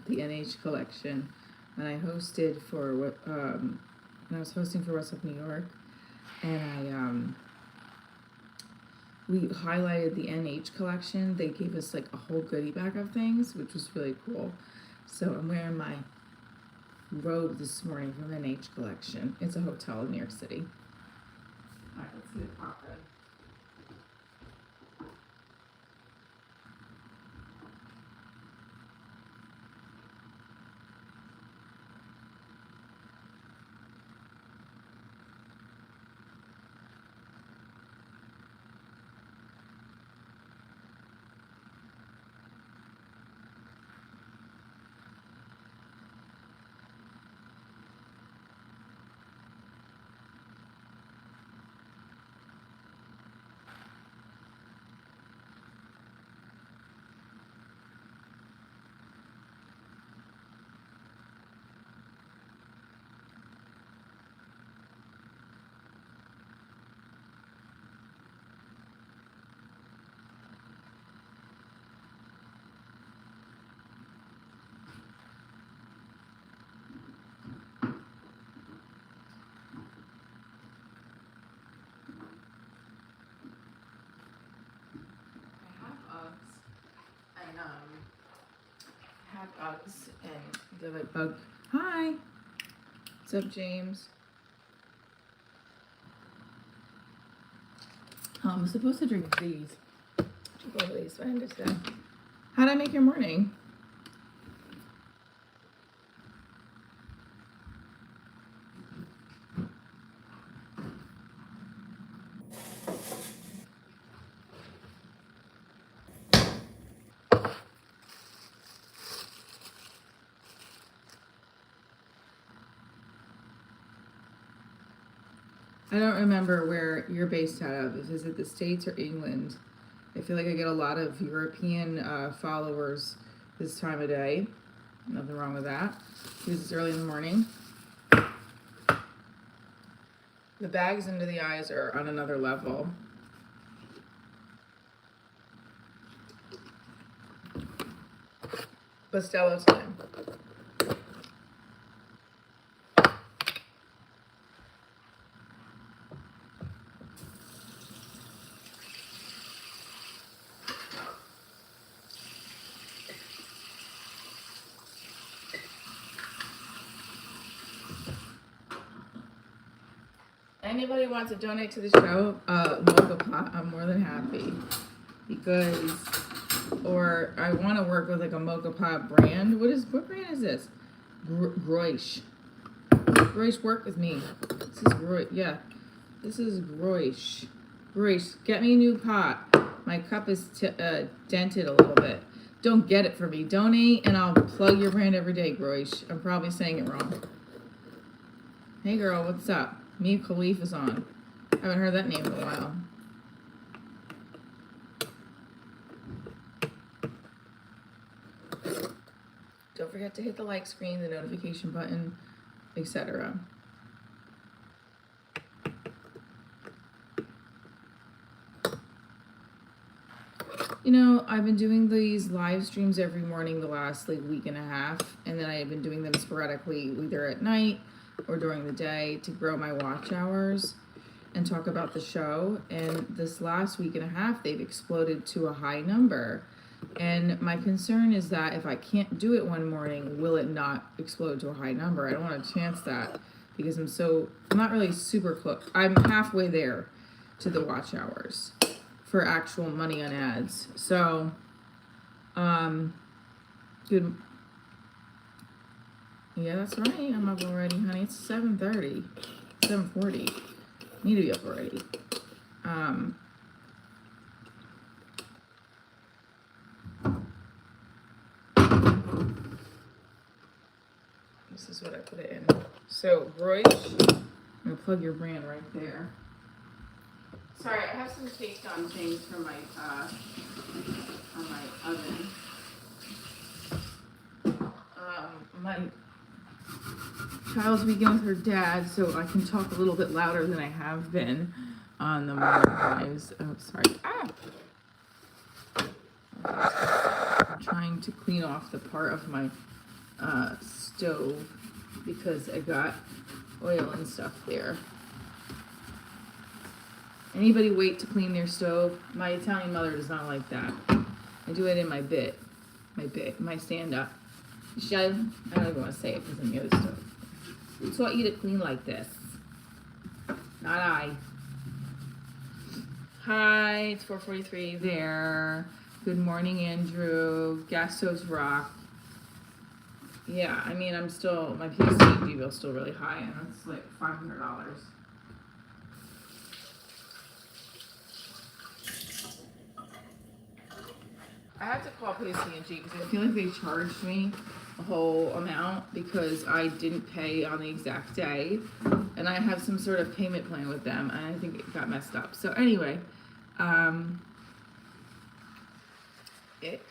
at the NH collection, and I hosted for when I was hosting for What's Up New York, and we highlighted the NH collection. They gave us like a whole goodie bag of things, which was really cool. So I'm wearing my robe this morning from the NH collection. It's a hotel in New York City. All right, let's get it poppin'. Uggs and they're like bug. Hi, what's up, James? I'm supposed to drink these. These, I understand. How'd I make your morning? I don't remember where you're based out of. Is it the States or England? I feel like I get a lot of European followers this time of day. Nothing wrong with that, because it's early in the morning. The bags under the eyes are on another level. Bustelo time. Anybody wants to donate to the show, Mocha Pot, I'm more than happy, because, or I want to work with like a Mocha Pot brand. What brand is this? Groish. Groish, work with me. This is Groish. Yeah, this is Groish. Groish, get me a new pot. My cup is dented a little bit. Don't get it for me. Donate, and I'll plug your brand every day, Groish. I'm probably saying it wrong. Hey girl, what's up? Mia Khalifa's on. I haven't heard that name in a while. Don't forget to hit the like screen, the notification button, etc. You know, I've been doing these live streams every morning the last like week and a half, and then I've been doing them sporadically either at night or during the day to grow my watch hours and talk about the show. And this last week and a half, they've exploded to a high number. And my concern is that if I can't do it one morning, will it not explode to a high number? I don't want to chance that because I'm not really super close. I'm halfway there to the watch hours for actual money on ads. So, good. Yeah, that's right. I'm up already, honey. It's 7:30, 7:40. Need to be up already. This is what I put it in. So, Royce, I'm gonna plug your brand right there. Sorry, I have some taste on things from my oven. My child's weekend with her dad, so I can talk a little bit louder than I have been on the morning lives. Oh, sorry. I'm trying to clean off the part of my stove because I got oil and stuff there. Anybody wait to clean their stove? My Italian mother does not like that. I do it in my stand up. I don't even want to say it because I'm the other stove. Who taught you to clean like this? Not I. Hi, it's 4:43 there. Good morning, Andrew. Gas stoves rock. Yeah, I mean, I'm still, my PCG bill's still really high, and it's like $500. I had to call PCG because I feel like they charged me a whole amount because I didn't pay on the exact day, and I have some sort of payment plan with them, and I think it got messed up. So anyway, ick.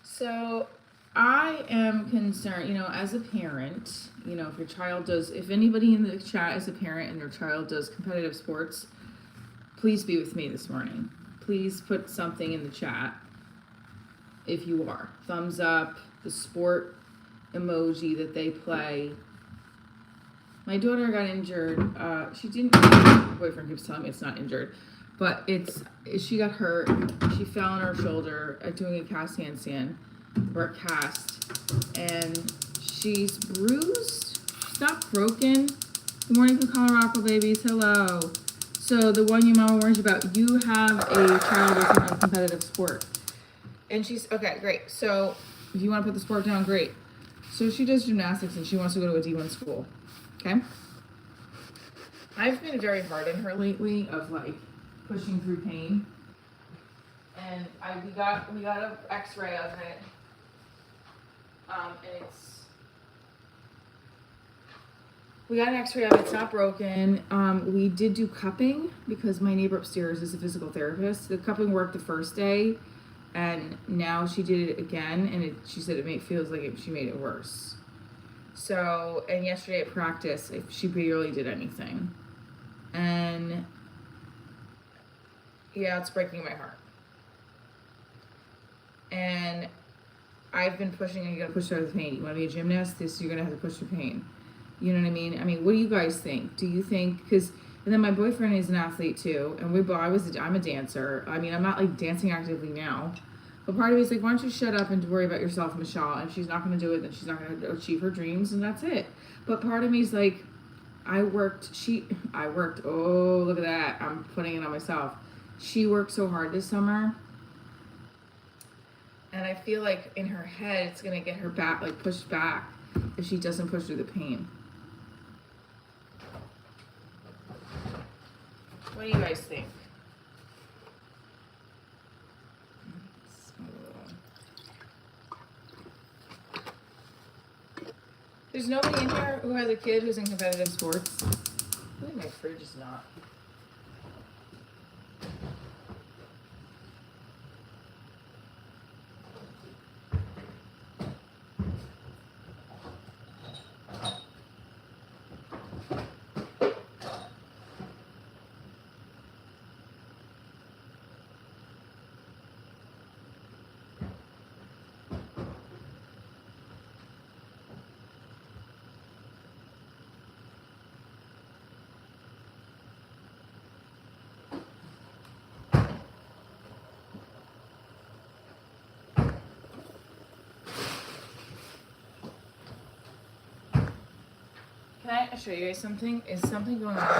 So I am concerned, as a parent, if your child does, if anybody in the chat is a parent and their child does competitive sports, please be with me this morning. Please put something in the chat if you are. Thumbs up, the sport emoji that they play. My daughter got injured. She didn't, my boyfriend keeps telling me it's not injured, but she got hurt. She fell on her shoulder doing a cast handstand, or a cast, and she's bruised. She's not broken. Good morning from Colorado, babies. Hello. So the one your mama warns you about, you have a child that's in a competitive sport. And she's, okay, great. So if you want to put the sport down, great. So she does gymnastics and she wants to go to a D1 school. Okay? I've been very hard on her lately of like pushing through pain. And we got an x-ray of it. And we got an x-ray of it, it's not broken. We did do cupping because my neighbor upstairs is a physical therapist. The cupping worked the first day, and now she did it again, and she said feels like she made it worse. So, and yesterday at practice, she barely did anything. And yeah, it's breaking my heart. And I've been pushing, and you gotta push through the pain. You wanna be a gymnast? You're gonna have to push through pain. You know what I mean? I mean, what do you guys think? Do you think, and then my boyfriend is an athlete too, and I'm a dancer. I mean, I'm not like dancing actively now, but part of me is like, why don't you shut up and worry about yourself, Michelle? And if she's not going to do it, then she's not going to achieve her dreams, and that's it. But part of me is like, I worked, oh, look at that. I'm putting it on myself. She worked so hard this summer, and I feel like in her head, it's going to get her back, like pushed back if she doesn't push through the pain. What do you guys think? There's nobody in here who has a kid who's in competitive sports. I think my fridge is not. Can I show you guys something? Is something going on with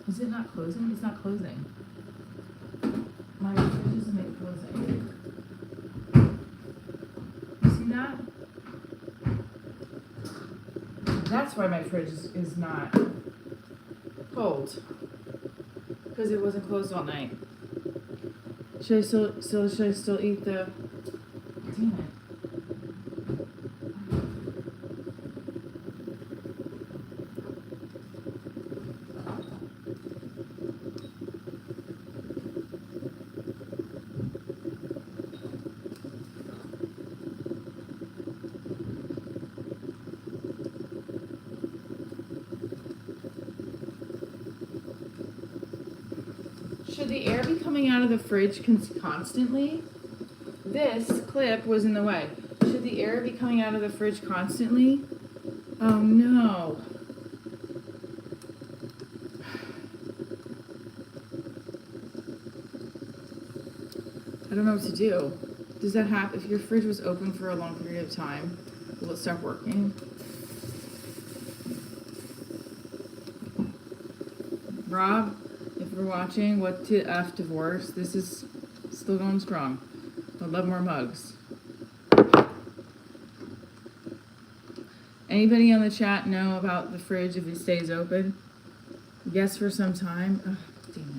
this? Is it not closing? It's not closing. My fridge isn't even closing. You see that? That's why my fridge is not cold. Because it wasn't closed all night. Should I still eat the? Damn it. Should the air be coming out of the fridge constantly? This clip was in the way. Should the air be coming out of the fridge constantly? Oh no. I don't know what to do. Does that happen? If your fridge was open for a long period of time, will it stop working? Rob, if you're watching, what to F divorce? This is still going strong. I'd love more mugs. Anybody on the chat know about the fridge if it stays open? Yes, for some time. Oh, damn it.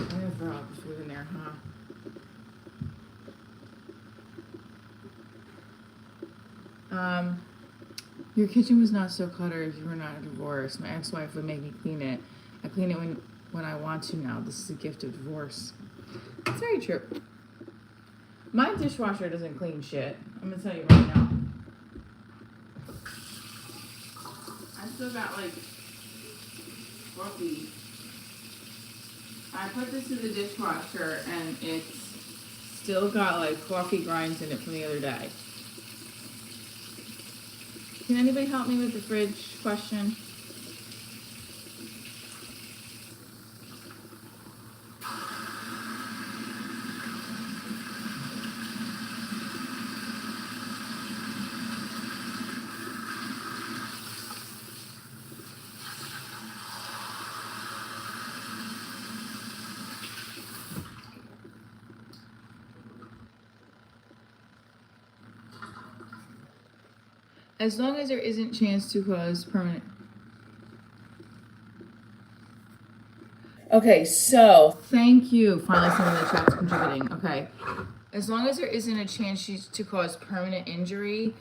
I have Rob's food in there, huh? Your kitchen was not so cluttered if you were not divorced. My ex-wife would make me clean it. I clean it when I want to now. This is a gift of divorce. It's very true. My dishwasher doesn't clean shit. I'm gonna tell you right now. I still got like coffee. I put this in the dishwasher and it's still got like coffee grinds in it from the other day. Can anybody help me with the fridge question? As long as there isn't chance to cause permanent. Okay, so thank you. Finally, some of the chat's contributing. Okay, as long as there isn't a chance to cause permanent injury,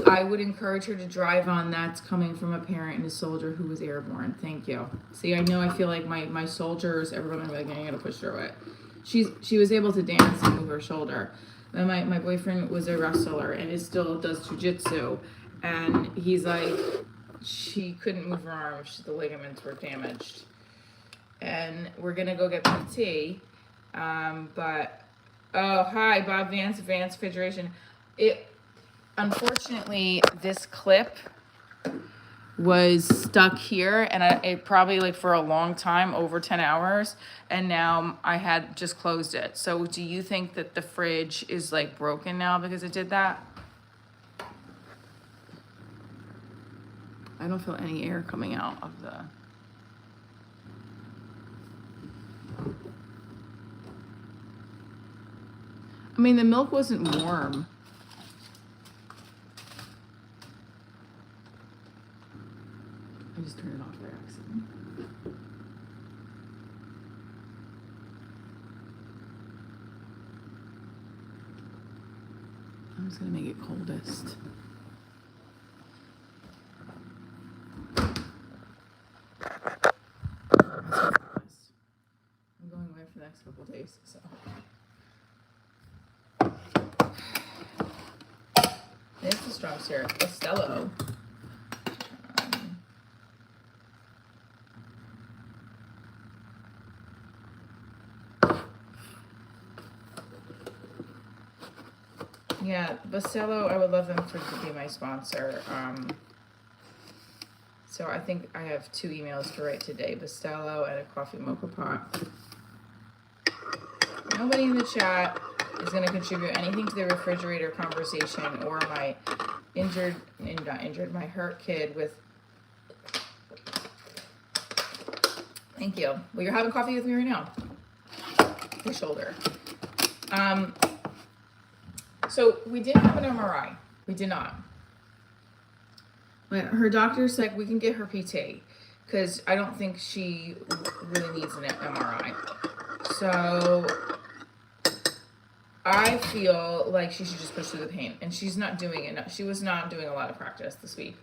I would encourage her to drive on that's coming from a parent and a soldier who was airborne. Thank you. See, I know I feel like my soldiers, everyone like, I gotta push through it. She was able to dance and move her shoulder. And my boyfriend was a wrestler and it still does jujitsu. And he's like, she couldn't move her arm. The ligaments were damaged. And we're gonna go get PT. But, oh, hi, Bob Vance, Advanced Federation. Unfortunately, this clip was stuck here and it probably like for a long time, over 10 hours. And now I had just closed it. So do you think that the fridge is like broken now because it did that? I don't feel any air coming out of the... I mean, the milk wasn't warm. I just turned it off by accident. I'm just gonna make it coldest. I'm going away for the next couple of days, so. It's a strong syrup. Costello. Yeah, Bastello, I would love them to be my sponsor. So I think I have 2 emails to write today, Bastello and a coffee mocha pot. Nobody in the chat is going to contribute anything to the refrigerator conversation or my my hurt kid with... Thank you. Well, you're having coffee with me right now. Your shoulder. So we didn't have an MRI. We did not. But her doctor's like, we can get her PT because I don't think she really needs an MRI. So I feel like she should just push through the pain, and she's not doing it. She was not doing a lot of practice this week.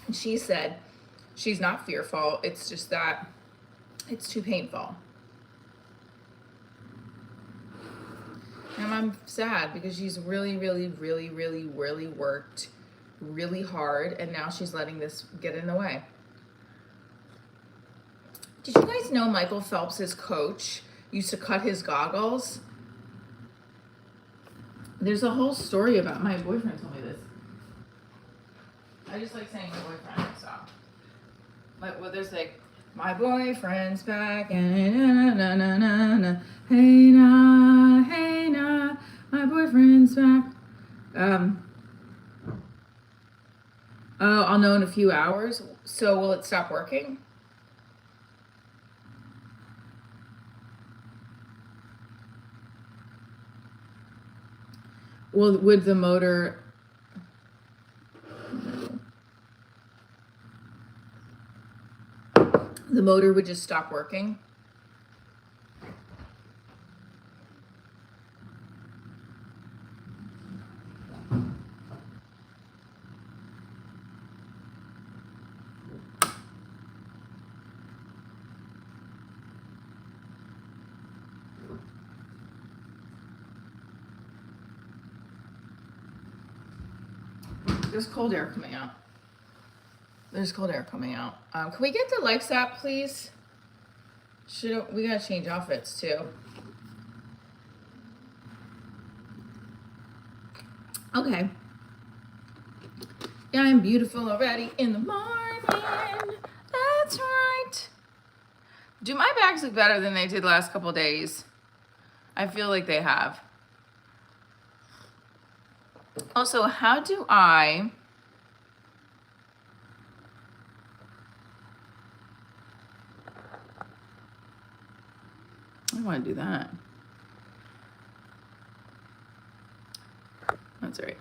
And she said she's not fearful. It's just that it's too painful. And I'm sad because she's really, really, really, really, really worked really hard, and now she's letting this get in the way. Did you guys know Michael Phelps's coach used to cut his goggles? There's a whole story about my boyfriend told me this. I just like saying my boyfriend, so. But well, there's like, my boyfriend's back and na na na na, hey na, my boyfriend's back. Oh, I'll know in a few hours. So will it stop working? Well, would the motor... The motor would just stop working? There's cold air coming out. There's cold air coming out. Can we get the lights up, please? We gotta change outfits too. Okay. Yeah, I'm beautiful already in the morning. That's right. Do my bags look better than they did the last couple days? I feel like they have. Also, how do I want to do that. That's all right.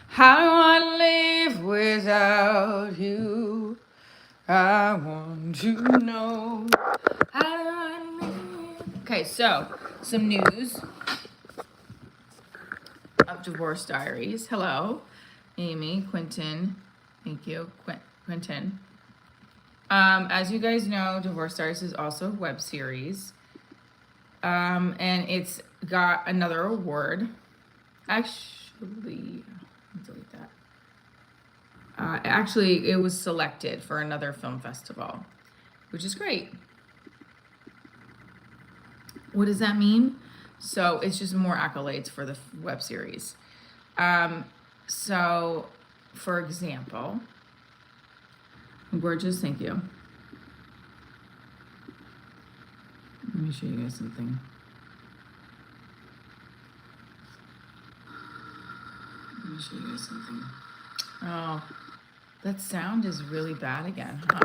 How do I live without you? I want to know. How do I live? Okay, so some news of Divorce Diaries. Hello, Amy, Quentin. Thank you, Quentin. As you guys know, Divorce Diaries is also a web series. And it's got another award. Actually, delete that. Actually, it was selected for another film festival, which is great. What does that mean? So it's just more accolades for the web series. So, for example, gorgeous, thank you. Let me show you guys something. Oh, that sound is really bad again, huh?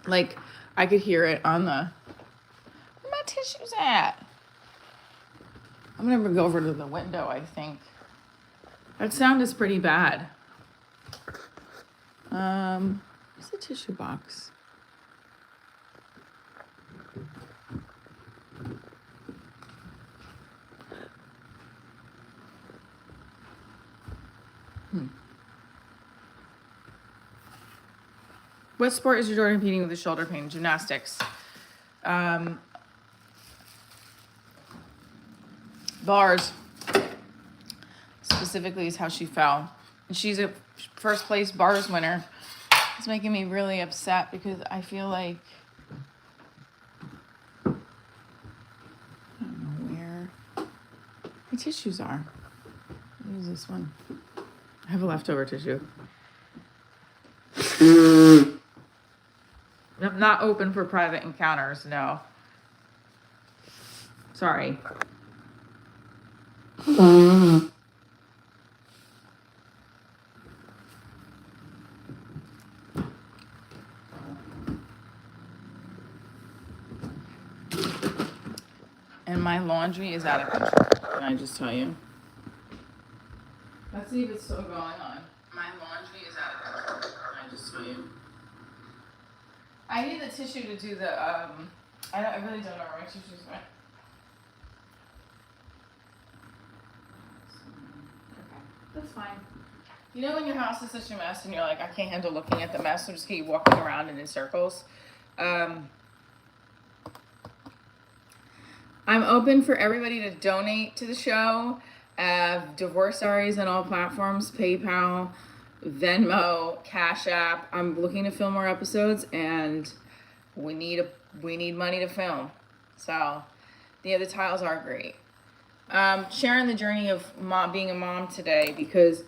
Like, I could hear it on the... Where my tissues at? I'm gonna go over to the window, I think. That sound is pretty bad. Where's the tissue box? What sport is your daughter competing with the shoulder pain? Gymnastics. Bars. Specifically is how she fell. And she's a first place bars winner. It's making me really upset because I feel like... I don't know where my tissues are. What is this one? I have a leftover tissue. I'm not open for private encounters, no. Sorry. And my laundry is out of control. Can I just tell you? Let's see if it's still going on. My laundry is out of control. Can I just tell you? I I need the tissue to do the, I really don't know where my tissues went. Okay, that's fine. You know when your house is such a mess and you're like, I can't handle looking at the mess, so just keep walking around in circles. I'm open for everybody to donate to the show. Divorce Diaries on all platforms, PayPal, Venmo, Cash App. I'm looking to film more episodes, and we need money to film. So the other tiles are great. Sharing the journey of being a mom today, because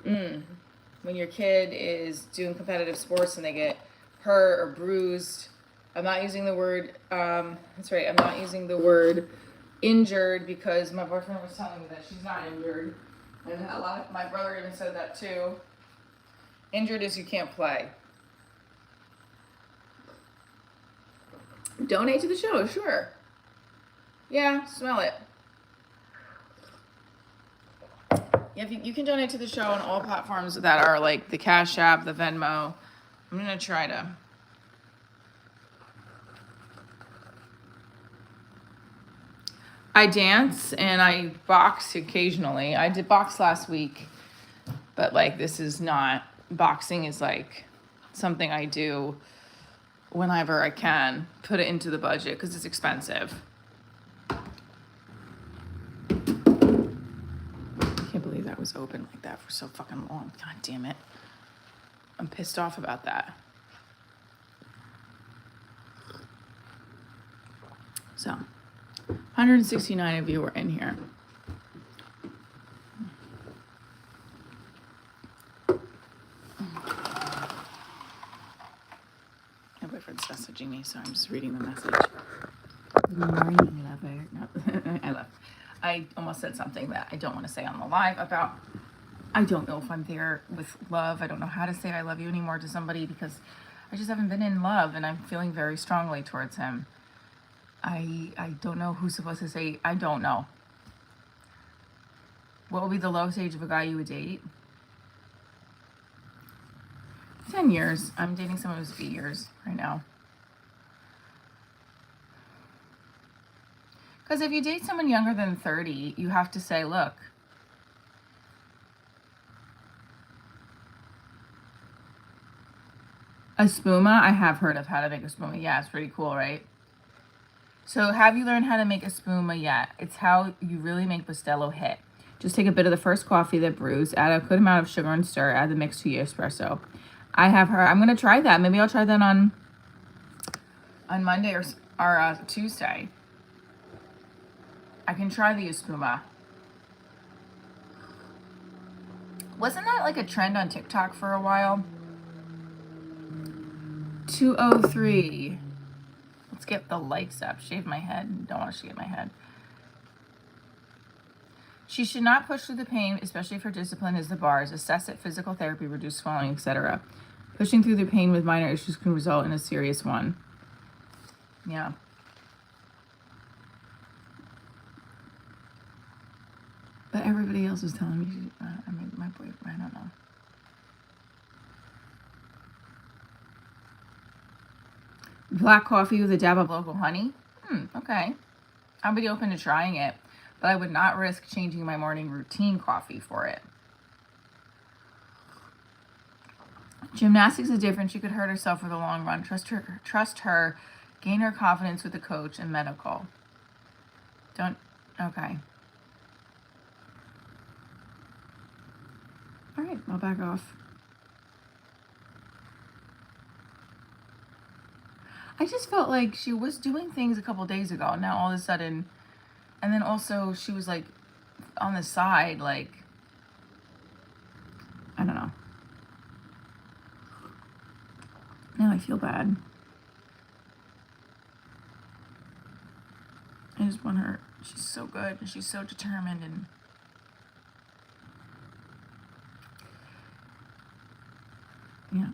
when your kid is doing competitive sports and they get hurt or bruised, I'm not using the word, that's right, I'm not using the word injured, because my boyfriend was telling me that she's not injured. And my brother even said that too. Injured is you can't play. Donate to the show, sure. Yeah, smell it. Yeah, you can donate to the show on all platforms that are like the Cash App, the Venmo. I'm gonna try to. I dance and I box occasionally. I did box last week, but like this is not, boxing is like something I do whenever I can, put it into the budget because it's expensive. I can't believe that was open like that for so fucking long. God damn it. I'm pissed off about that. So, 169 of you were in here. My boyfriend's messaging me, so I'm just reading the message. Good morning, lover. No, I love. I almost said something that I don't want to say on the live about. I don't know if I'm there with love. I don't know how to say I love you anymore to somebody, because I just haven't been in love, and I'm feeling very strongly towards him. I don't know who's supposed to say, I don't know. What will be the lowest age of a guy you would date? 10 years. I'm dating someone who's 8 years right now. Because if you date someone younger than 30, you have to say, look, a spuma, I have heard of how to make a spuma. Yeah, it's pretty cool, right? So have you learned how to make a spuma yet? It's how you really make Bustelo hit. Just take a bit of the first coffee that brews, add a good amount of sugar and stir, add the mix to your espresso. I have heard, I'm going to try that. Maybe I'll try that on Monday or Tuesday. I can try the espuma. Wasn't that like a trend on TikTok for a while? 203. Let's get the likes up. Shave my head. Don't want to shave my head. She should not push through the pain, especially if her discipline is the bars. Assess it, physical therapy, reduce swelling, etc. Pushing through the pain with minor issues can result in a serious one. Yeah. But everybody else is telling me, my boyfriend, I don't know. Black coffee with a dab of local honey. Okay. I'll be open to trying it, but I would not risk changing my morning routine coffee for it. Gymnastics is different. She could hurt herself for the long run. Trust her. Gain her confidence with the coach and medical. Okay. All right, I'll back off. I just felt like she was doing things a couple days ago. Now all of a sudden, and then also she was like on the side, like, I don't know. Now I feel bad. I just want her. She's so good and she's so determined, and yeah.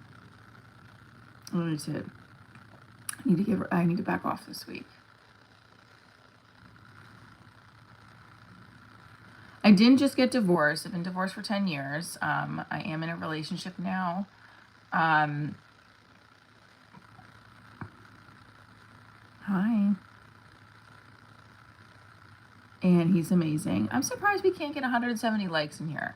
I need to back off this week. I didn't just get divorced. I've been divorced for 10 years. I am in a relationship now. Hi. And he's amazing. I'm surprised we can't get 170 likes in here.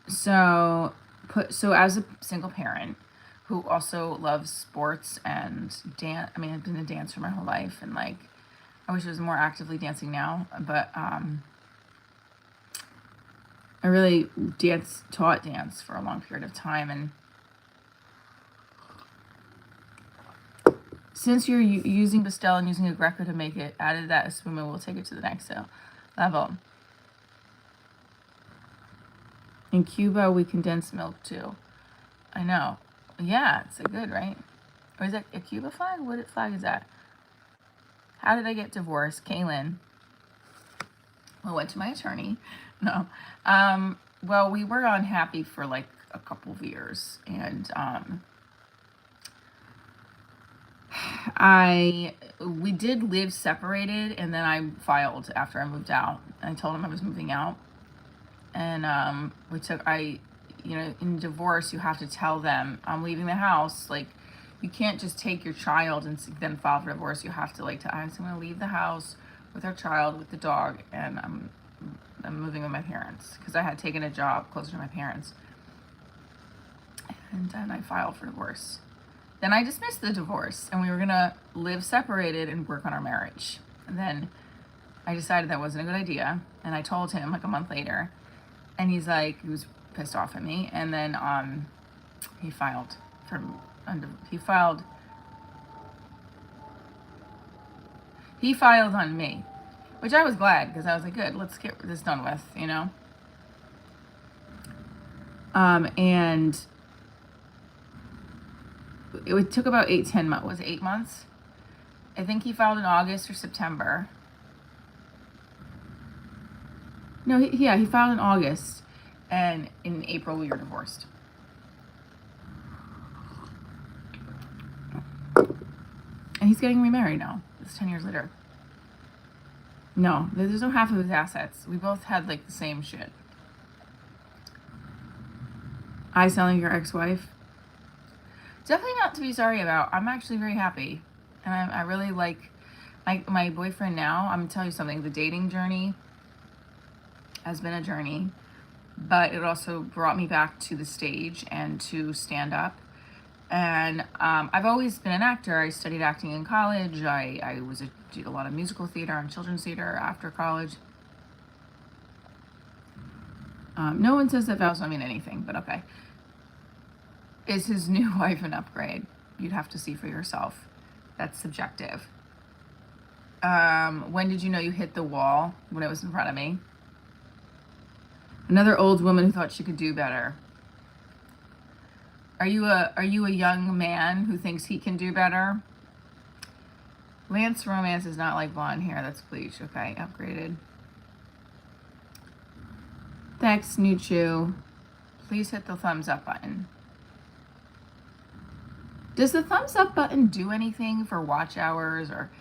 So as a single parent who also loves sports and dance, I mean, I've been a dancer my whole life, and like, I wish I was more actively dancing now, but I really taught dance for a long period of time, and since you're using Pastel and using a Greco to make it, added that Espuma will take it to the next level. In Cuba, we condense milk too. I know. Yeah, it's a good, right? Or is that a Cuba flag? What flag is that? How did I get divorced? Kaylin. I went to my attorney. No. Well, we were unhappy for like a couple of years, and we did live separated, and then I filed after I moved out. I told him I was moving out, and in divorce you have to tell them I'm leaving the house. Like, you can't just take your child and then file for divorce. You have to I'm going to leave the house with our child, with the dog, and I'm moving with my parents, because I had taken a job closer to my parents, and then I filed for divorce. Then I dismissed the divorce, and we were gonna live separated and work on our marriage. And then I decided that wasn't a good idea, and I told him like a month later, and he was pissed off at me, and then he filed on me, which I was glad, because I was like, good, let's get this done with, you know. And it took about 10 months. Was it 8 months? I think he filed in August or September. No, he filed in August, and in April we were divorced. And he's getting remarried now. It's 10 years later. No, there's no half of his assets. We both had like the same shit. I sound like your ex-wife? Definitely not to be sorry about. I'm actually very happy. And I really like my boyfriend now. I'm going to tell you something. The dating journey has been a journey, but it also brought me back to the stage and to stand up. And I've always been an actor. I studied acting in college. I did a lot of musical theater and children's theater after college. No one says that vows don't mean anything, but okay. Is his new wife an upgrade? You'd have to see for yourself. That's subjective. When did you know you hit the wall? When it was in front of me. Another old woman who thought she could do better. Are you a young man who thinks he can do better? Lance Romance is not like blonde hair. That's bleach. Okay, upgraded. Thanks, Nuchu. Please hit the thumbs up button. Does the thumbs up button do anything for watch hours or,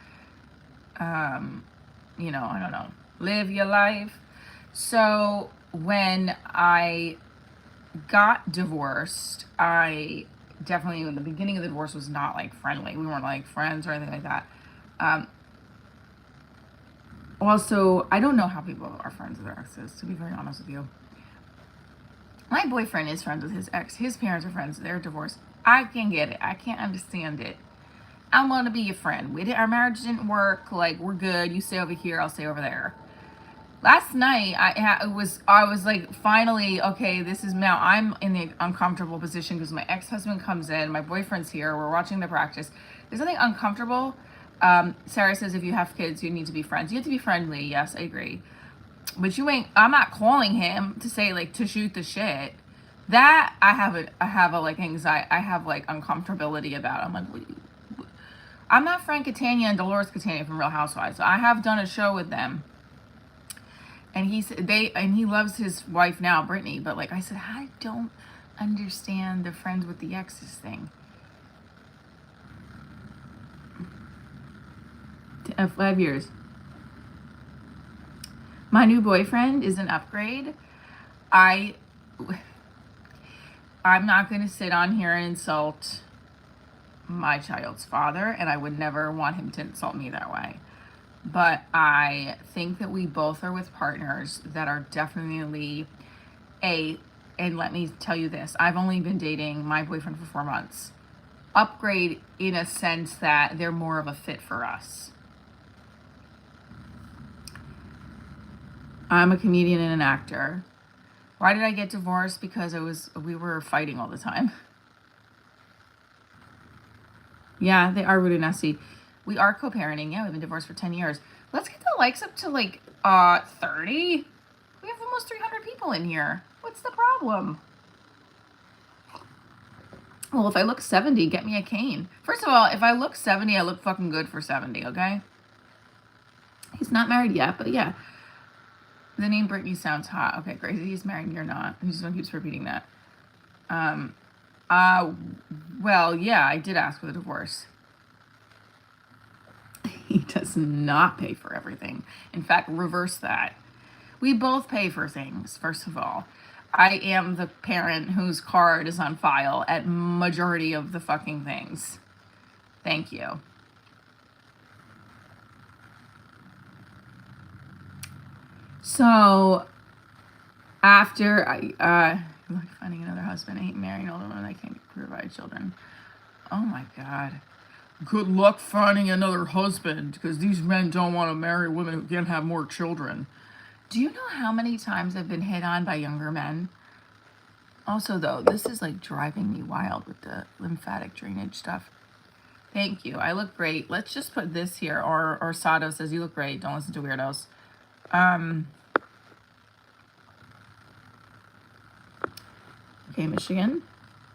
I don't know, live your life? So when I got divorced, I definitely, in the beginning of the divorce, was not like friendly. We weren't like friends or anything like that. Also, I don't know how people are friends with their exes, to be very honest with you. My boyfriend is friends with his ex. His parents are friends. They're divorced. I can't get it. I can't understand it. I want to be your friend. Our marriage didn't work. Like, we're good. You stay over here. I'll stay over there. Last night, I was like, finally, okay, this is now, I'm in the uncomfortable position because my ex-husband comes in, my boyfriend's here, we're watching the practice. There's something uncomfortable. Sarah says if you have kids, you need to be friends. You have to be friendly. Yes, I agree. But I'm not calling him to say, like, to shoot the shit. That I have a like anxiety. I have like uncomfortability about. I'm like, I'm not Frank Catania and Dolores Catania from Real Housewives. I have done a show with them, and he loves his wife now, Brittany. But like I said, I don't understand the friends with the exes thing. 5 years. My new boyfriend is an upgrade. I'm not going to sit on here and insult my child's father, and I would never want him to insult me that way. But I think that we both are with partners that are definitely and let me tell you this, I've only been dating my boyfriend for 4 months. Upgrade in a sense that they're more of a fit for us. I'm a comedian and an actor. Why did I get divorced? Because we were fighting all the time. Yeah, they are rude and nasty. We are co-parenting. Yeah, we've been divorced for 10 years. Let's get the likes up to like 30. We have almost 300 people in here. What's the problem? Well, if I look 70, get me a cane. First of all, if I look 70, I look fucking good for 70, okay? He's not married yet, but yeah. The name Brittany sounds hot. Okay, crazy. He's married and you're not. He just keeps repeating that. Well, yeah, I did ask for the divorce. He does not pay for everything. In fact, reverse that. We both pay for things, first of all. I am the parent whose card is on file at majority of the fucking things. Thank you. So, after I like finding another husband, I hate marrying an older woman that can't provide children. Oh my God. Good luck finding another husband, because these men don't want to marry women who can't have more children. Do you know how many times I've been hit on by younger men? Also, though, this is like driving me wild with the lymphatic drainage stuff. Thank you. I look great. Let's just put this here. Or Sato says, you look great. Don't listen to weirdos. Okay, Michigan.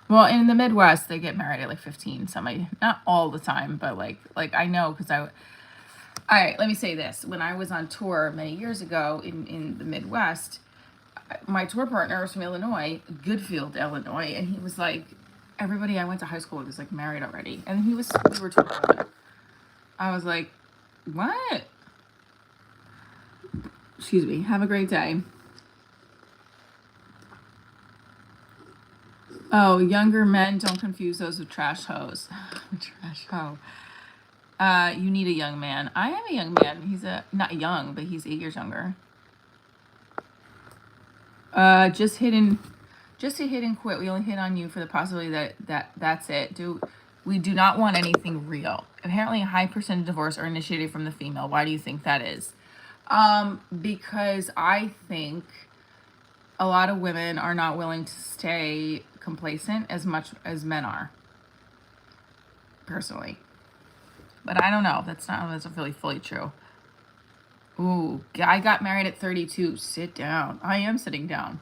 Well, in the Midwest, they get married at like 15. Somebody, not all the time, but like I know because all right, let me say this. When I was on tour many years ago in the Midwest, my tour partner was from Illinois, Goodfield, Illinois, and he was like, everybody I went to high school with was like married already. And we were touring with him. I was like, what? Excuse me. Have a great day. Oh, younger men, don't confuse those with trash hoes. Trash hoe. You need a young man. I am a young man. He's not young, but he's 8 years younger. Just hit and quit. We only hit on you for the possibility that's it. We do not want anything real. Apparently a high percentage of divorce are initiated from the female. Why do you think that is? Because I think a lot of women are not willing to stay complacent as much as men are. Personally. But I don't know. That's really fully true. Ooh, I got married at 32. Sit down. I am sitting down.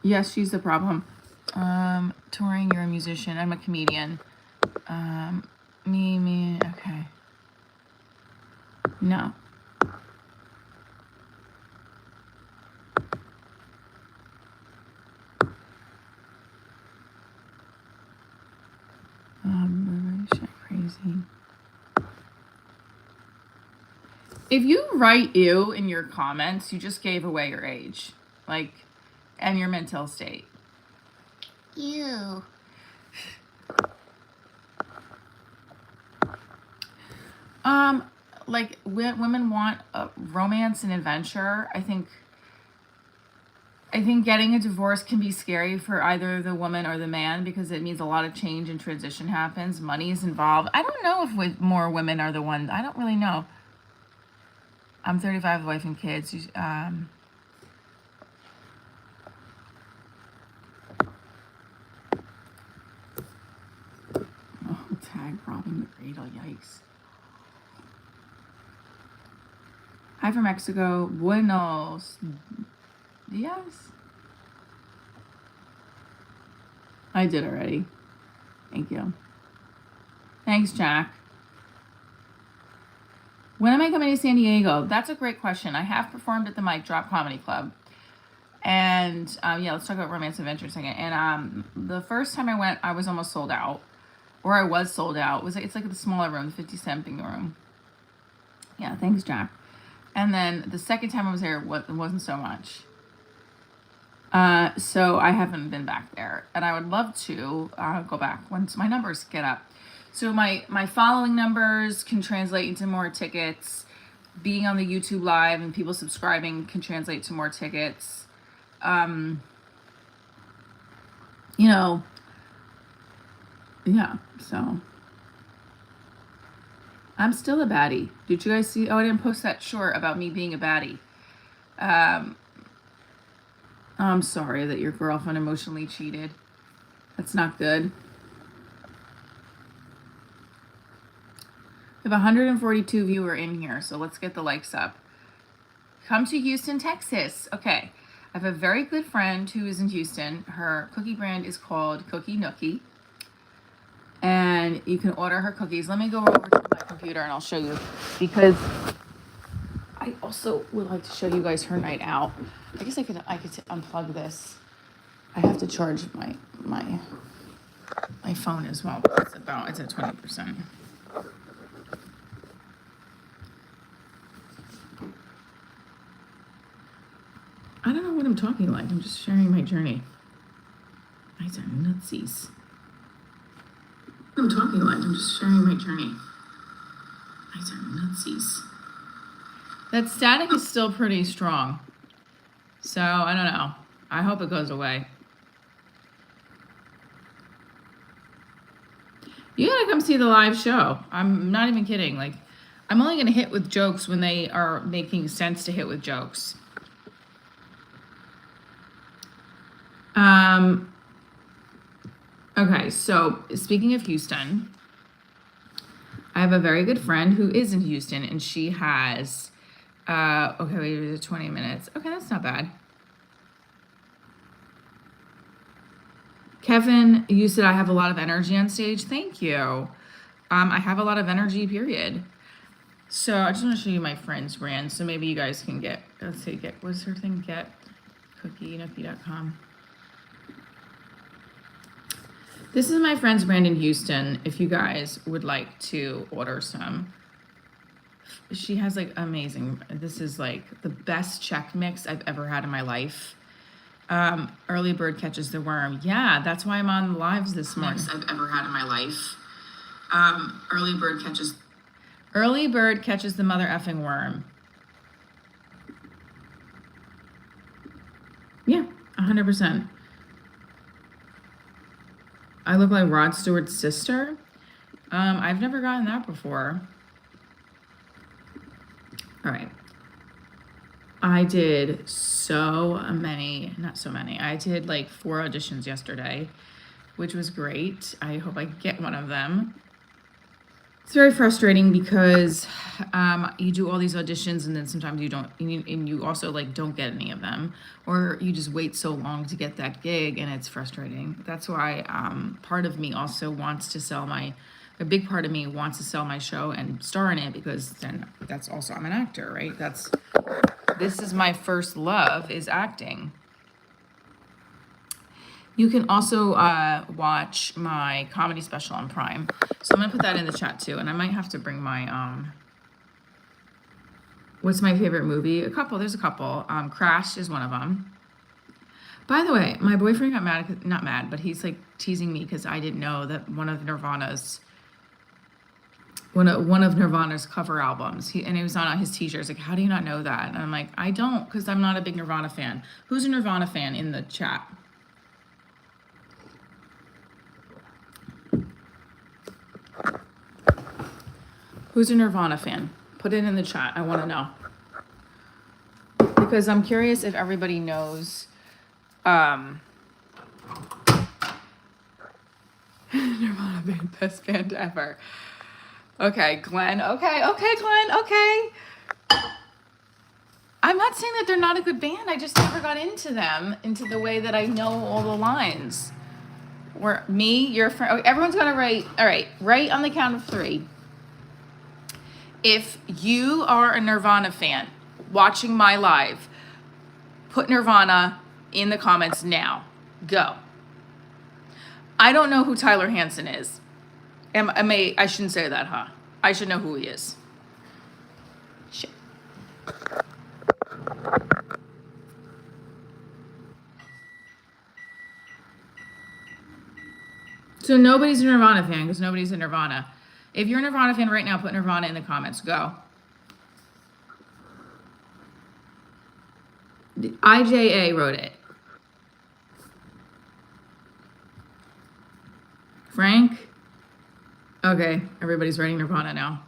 Yes, she's the problem. Touring, you're a musician. I'm a comedian. Me, okay. No. Crazy. If you write ew in your comments, you just gave away your age, like, and your mental state. Ew. Like women want romance and adventure. I think getting a divorce can be scary for either the woman or the man because it means a lot of change and transition happens. Money is involved. I don't know if more women are the ones. I don't really know. I'm 35, wife and kids. Oh, tag robbing the cradle. Yikes. Hi from Mexico. Buenos dias. I did already. Thank you. Thanks, Jack. When am I coming to San Diego? That's a great question. I have performed at the Mic Drop Comedy Club. And yeah, let's talk about Romance Adventure a second. And the first time I went, I was almost sold out. Or I was sold out. It's like the smaller room, the 50-something room. Yeah, thanks, Jack. And then the second time I was there, it wasn't so much. So I haven't been back there, and I would love to go back once my numbers get up. So my following numbers can translate into more tickets. Being on the YouTube live and people subscribing can translate to more tickets. You know, yeah, so I'm still a baddie. Did you guys see? Oh, I didn't post that short about me being a baddie. I'm sorry that your girlfriend emotionally cheated. That's not good. We have 142 viewer in here, so let's get the likes up. Come to Houston, Texas. Okay. I have a very good friend who is in Houston. Her cookie brand is called Cookie Nookie. And you can order her cookies. Let me go over to my computer and I'll show you, because I also would like to show you guys her night out. I guess I could unplug this. I have to charge my phone as well. It's at 20%. I don't know what I'm talking like. I'm just sharing my journey. Eyes are nutsies. I'm talking like I'm just sharing my journey. Eyes are nutsies. That static is still pretty strong. So I don't know. I hope it goes away. You gotta come see the live show. I'm not even kidding. Like, I'm only gonna hit with jokes when they are making sense to hit with jokes. Okay, so speaking of Houston, I have a very good friend who is in Houston, and she has, okay, wait, it was 20 minutes. Okay, that's not bad. Kevin, you said I have a lot of energy on stage. Thank you. I have a lot of energy, period. So I just want to show you my friend's brand, so maybe you guys can get, let's see, what's her thing? Get cookienookie.com. This is my friend's brand in Houston, if you guys would like to order some. She has like amazing, this is like the best check mix I've ever had in my life. Early bird catches the worm. Yeah, that's why I'm on lives this morning. Mix I've ever had in my life. Early bird catches the mother effing worm. Yeah, 100%. I look like Rod Stewart's sister. I've never gotten that before. All right. I did I did like 4 auditions yesterday, which was great. I hope I get one of them. It's very frustrating because you do all these auditions and then sometimes you don't, and you also like don't get any of them, or you just wait so long to get that gig, and it's frustrating. That's why part of me also wants to sell a big part of me wants to sell my show and star in it, because then that's also, I'm an actor, right? This is my first love, is acting. You can also watch my comedy special on Prime. So I'm gonna put that in the chat too. And I might have to bring my, what's my favorite movie? There's a couple. Crash is one of them. By the way, my boyfriend got mad, not mad, but he's like teasing me because I didn't know that one of Nirvana's cover albums, and it was on his t-shirt. He's like, how do you not know that? And I'm like, I don't, because I'm not a big Nirvana fan. Who's a Nirvana fan in the chat? Who's a Nirvana fan? Put it in the chat. I want to know. Because I'm curious if everybody knows Nirvana band, best band ever. Okay, Glenn. Okay, Glenn. Okay. I'm not saying that they're not a good band. I just never got into them, into the way that I know all the lines. Your friend, everyone's got to write. All right, write on the count of 3. If you are a Nirvana fan watching my live, put Nirvana in the comments now. Go. I don't know who Tyler Hansen is. I shouldn't say that, huh? I should know who he is. Shit. So nobody's a Nirvana fan because nobody's a Nirvana. If you're a Nirvana fan right now, put Nirvana in the comments. Go. IJA wrote it. Frank? Okay, everybody's writing Nirvana now.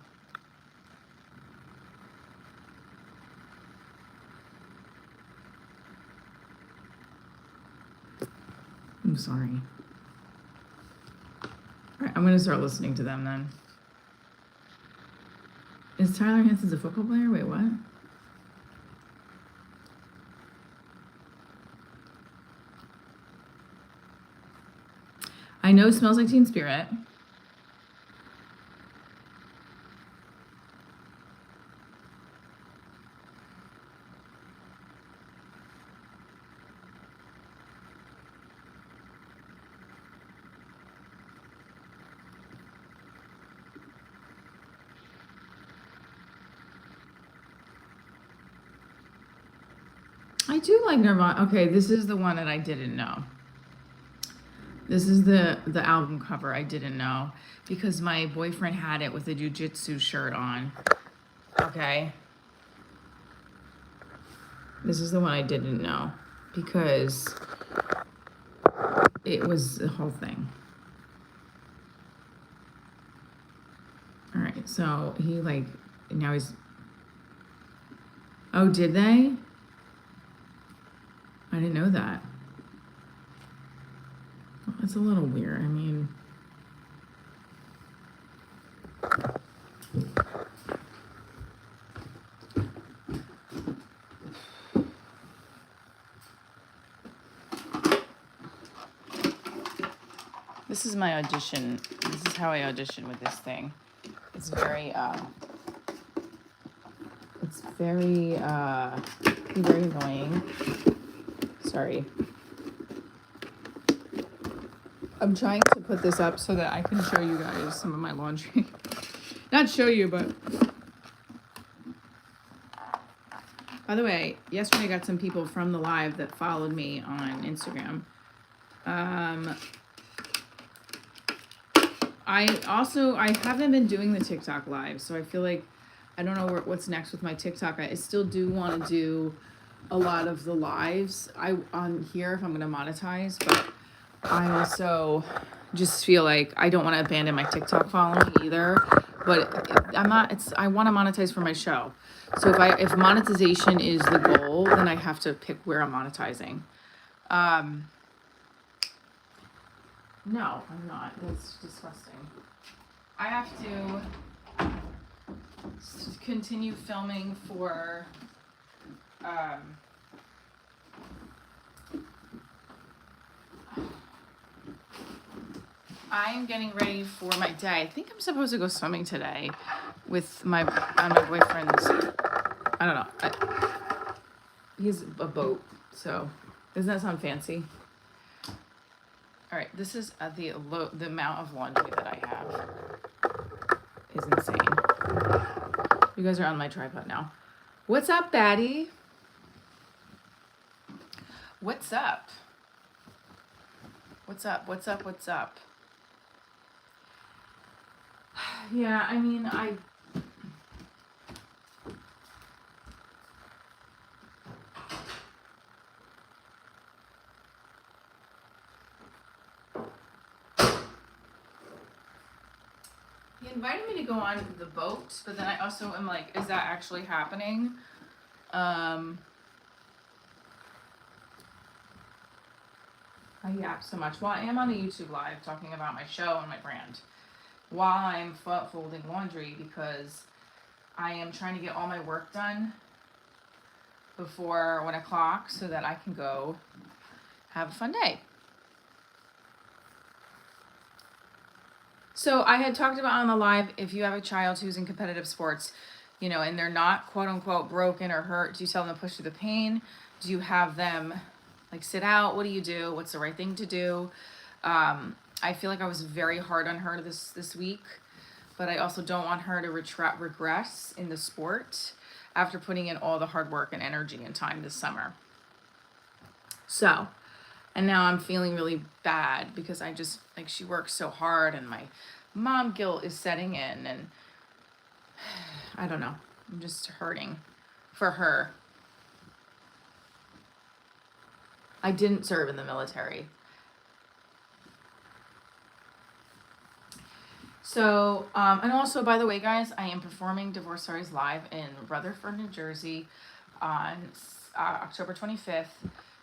I'm sorry. All right, I'm gonna start listening to them then. Is Tyler Hanson's a football player? Wait, what? I know Smells Like Teen Spirit. I do like Nirvana. Okay, this is the one that I didn't know. This is the album cover I didn't know because my boyfriend had it with a jujitsu shirt on. Okay. This is the one I didn't know because it was the whole thing. All right, so he like, now he's, oh, did they? I didn't know that. Well, it's a little weird. I mean, this is my audition. This is how I audition with this thing. It's very very annoying. Sorry. I'm trying to put this up so that I can show you guys some of my laundry. Not show you, but... By the way, yesterday I got some people from the live that followed me on Instagram. I haven't been doing the TikTok live, so I feel like I don't know what's next with my TikTok. I still do want to do a lot of the lives on here if I'm going to monetize, but I also just feel like I don't want to abandon my TikTok following either. But I want to monetize for my show. So if monetization is the goal, then I have to pick where I'm monetizing. No, I'm not. That's disgusting. I have to continue filming for I am getting ready for my day. I think I'm supposed to go swimming today with my boyfriend's, I don't know. He has a boat, so doesn't that sound fancy? All right, this is the amount of laundry that I have is insane. You guys are on my tripod now. What's up, Batty? What's up? What's up? What's up? What's up? Yeah, I mean, he invited me to go on the boat, but then I also am like, is that actually happening? I yap so much. Well, I am on a YouTube live talking about my show and my brand while I'm folding laundry because I am trying to get all my work done before 1 o'clock so that I can go have a fun day. So I had talked about on the live, if you have a child who's in competitive sports, you know, and they're not quote unquote broken or hurt, do you tell them to push through the pain? Do you have them like sit out? What do you do? What's the right thing to do? I feel like I was very hard on her this week, but I also don't want her to regress in the sport after putting in all the hard work and energy and time this summer. So And now I'm feeling really bad because I just, like, she works so hard and my mom guilt is setting in, and I don't know. I'm just hurting for her. I didn't serve in the military. So, and also, by the way, guys, I am performing Divorce Stories Live in Rutherford, New Jersey on October 25th.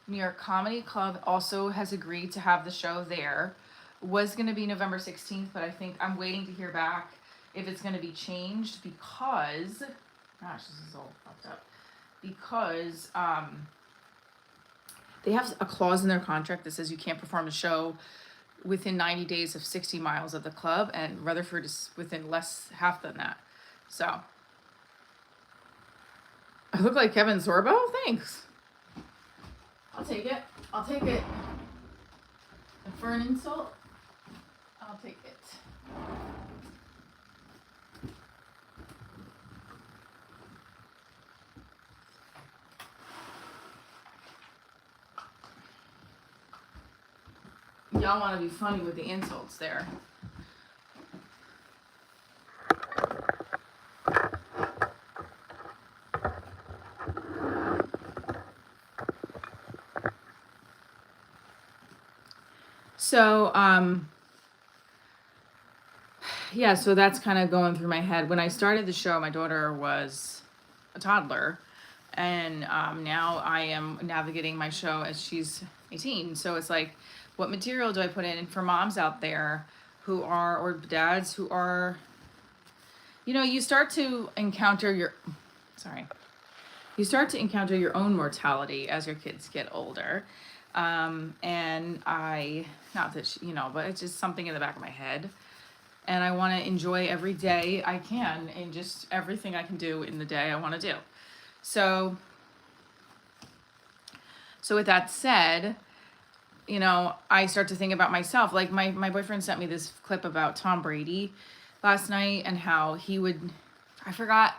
New York Comedy Club also has agreed to have the show there. Was going to be November 16th, but I think I'm waiting to hear back if it's going to be changed because, gosh, this is all fucked up, because they have a clause in their contract that says you can't perform a show within 90 days of 60 miles of the club, and Rutherford is within half than that. So, I look like Kevin Sorbo? Thanks. I'll take it. I'll take it. And for an insult, I'll take it. Y'all want to be funny with the insults there. So, yeah, so that's kind of going through my head. When I started the show, my daughter was a toddler, and now I am navigating my show as she's 18. So it's like, what material do I put in? And for moms out there who are, or dads who are, you know, you start to encounter your own mortality as your kids get older. And not that, but it's just something in the back of my head. And I want to enjoy every day I can, and just everything I can do in the day I want to do. So with that said, I start to think about myself. Like my boyfriend sent me this clip about Tom Brady last night, and how I forgot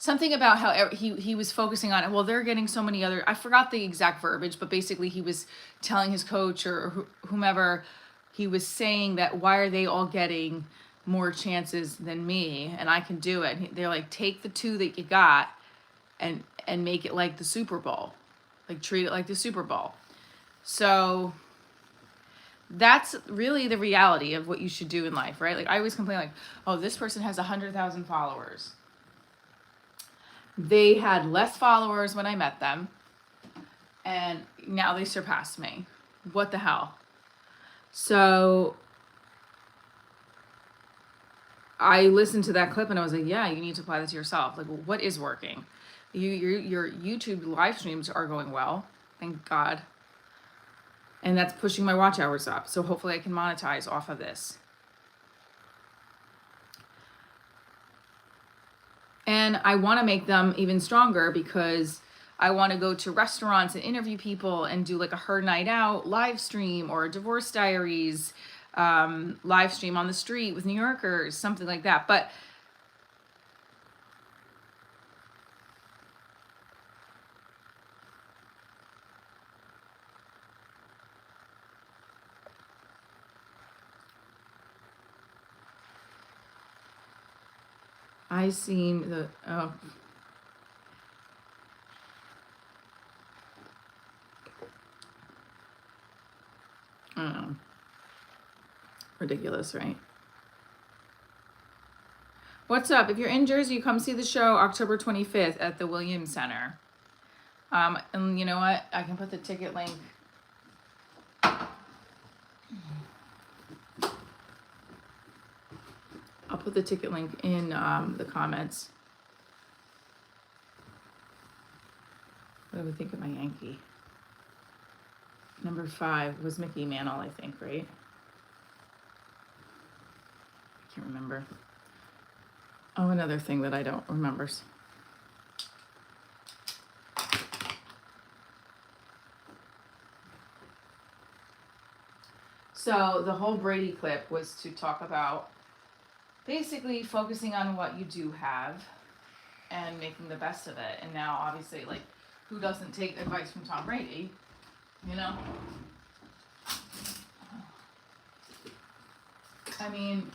something about how he was focusing on it. Well, they're getting so many other, I forgot the exact verbiage, but basically he was telling his coach or whomever, he was saying that, why are they all getting more chances than me, and I can do it. And they're like, take the 2 that you got and make it like the Super Bowl. Like, treat it like the Super Bowl. So that's really the reality of what you should do in life, right? Like, I always complain, like, oh, this person has 100,000 followers. They had less followers when I met them, and now they surpassed me. What the hell? So I listened to that clip and I was like, yeah, you need to apply that to yourself. Like, what is working? Your YouTube live streams are going well, thank God. And that's pushing my watch hours up. So hopefully I can monetize off of this. And I want to make them even stronger, because I want to go to restaurants and interview people and do like a Her Night Out live stream, or a Divorce Diaries live stream on the street with New Yorkers, something like that. But I seen the, oh. I don't know. Ridiculous, right? What's up? If you're in Jersey, come see the show October 25th at the Williams Center. And you know what? I can put the ticket link. I'll put the ticket link in the comments. What do we think of my Yankee? Number 5 was Mickey Mantle, I think, right? I can't remember. Oh, another thing that I don't remember. So the whole Brady clip was to talk about basically focusing on what you do have and making the best of it. And now, obviously, like, who doesn't take advice from Tom Brady, you know? I mean,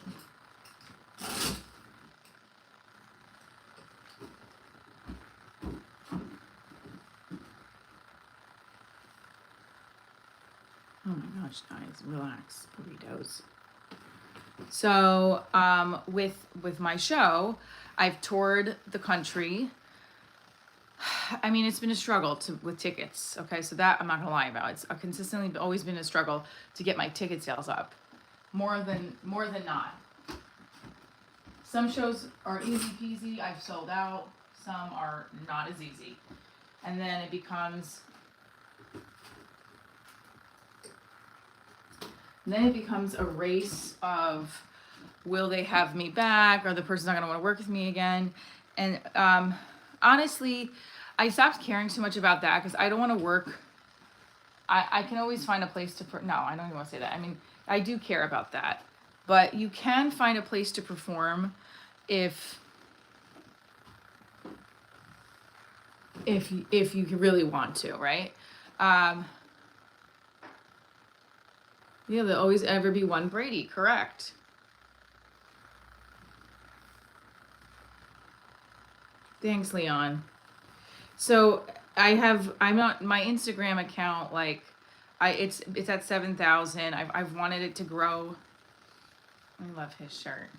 oh my gosh, guys, relax, burritos. So, with my show, I've toured the country. I mean, it's been a struggle with tickets. Okay, so that I'm not gonna lie about. It's consistently always been a struggle to get my ticket sales up, more than not. Some shows are easy peasy. I've sold out. Some are not as easy, and then it becomes a race of, will they have me back, or the person's not gonna want to work with me again. And honestly, I stopped caring too much about that because I don't want to work. I can always find a place to no, I don't even want to say that. I mean, I do care about that, but you can find a place to perform if you really want to, right? Yeah, there'll always ever be one Brady, correct? Thanks, Leon. So I'm not, my Instagram account, like, it's at 7,000. I've wanted it to grow. I love his shirt.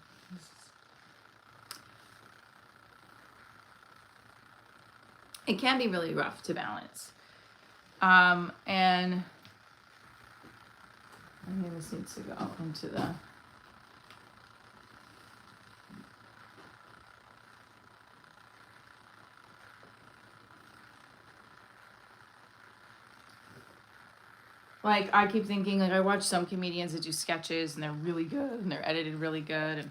It can be really rough to balance. And I think this needs to go into the, like, I keep thinking, like, I watch some comedians that do sketches and they're really good and they're edited really good,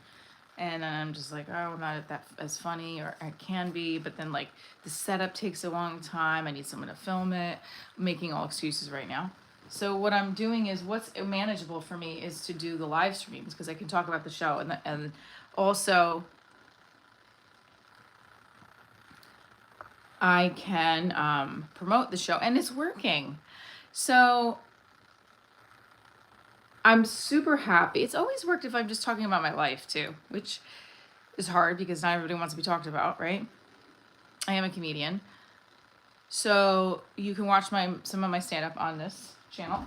and I'm just like, oh, not that as funny, or it can be, but then, like, the setup takes a long time. I need someone to film it. I'm making all excuses right now. So what I'm doing is, what's manageable for me is to do the live streams, because I can talk about the show, and also I can promote the show, and it's working. So I'm super happy. It's always worked if I'm just talking about my life too, which is hard because not everybody wants to be talked about, right? I am a comedian. So you can watch some of my stand-up on this channel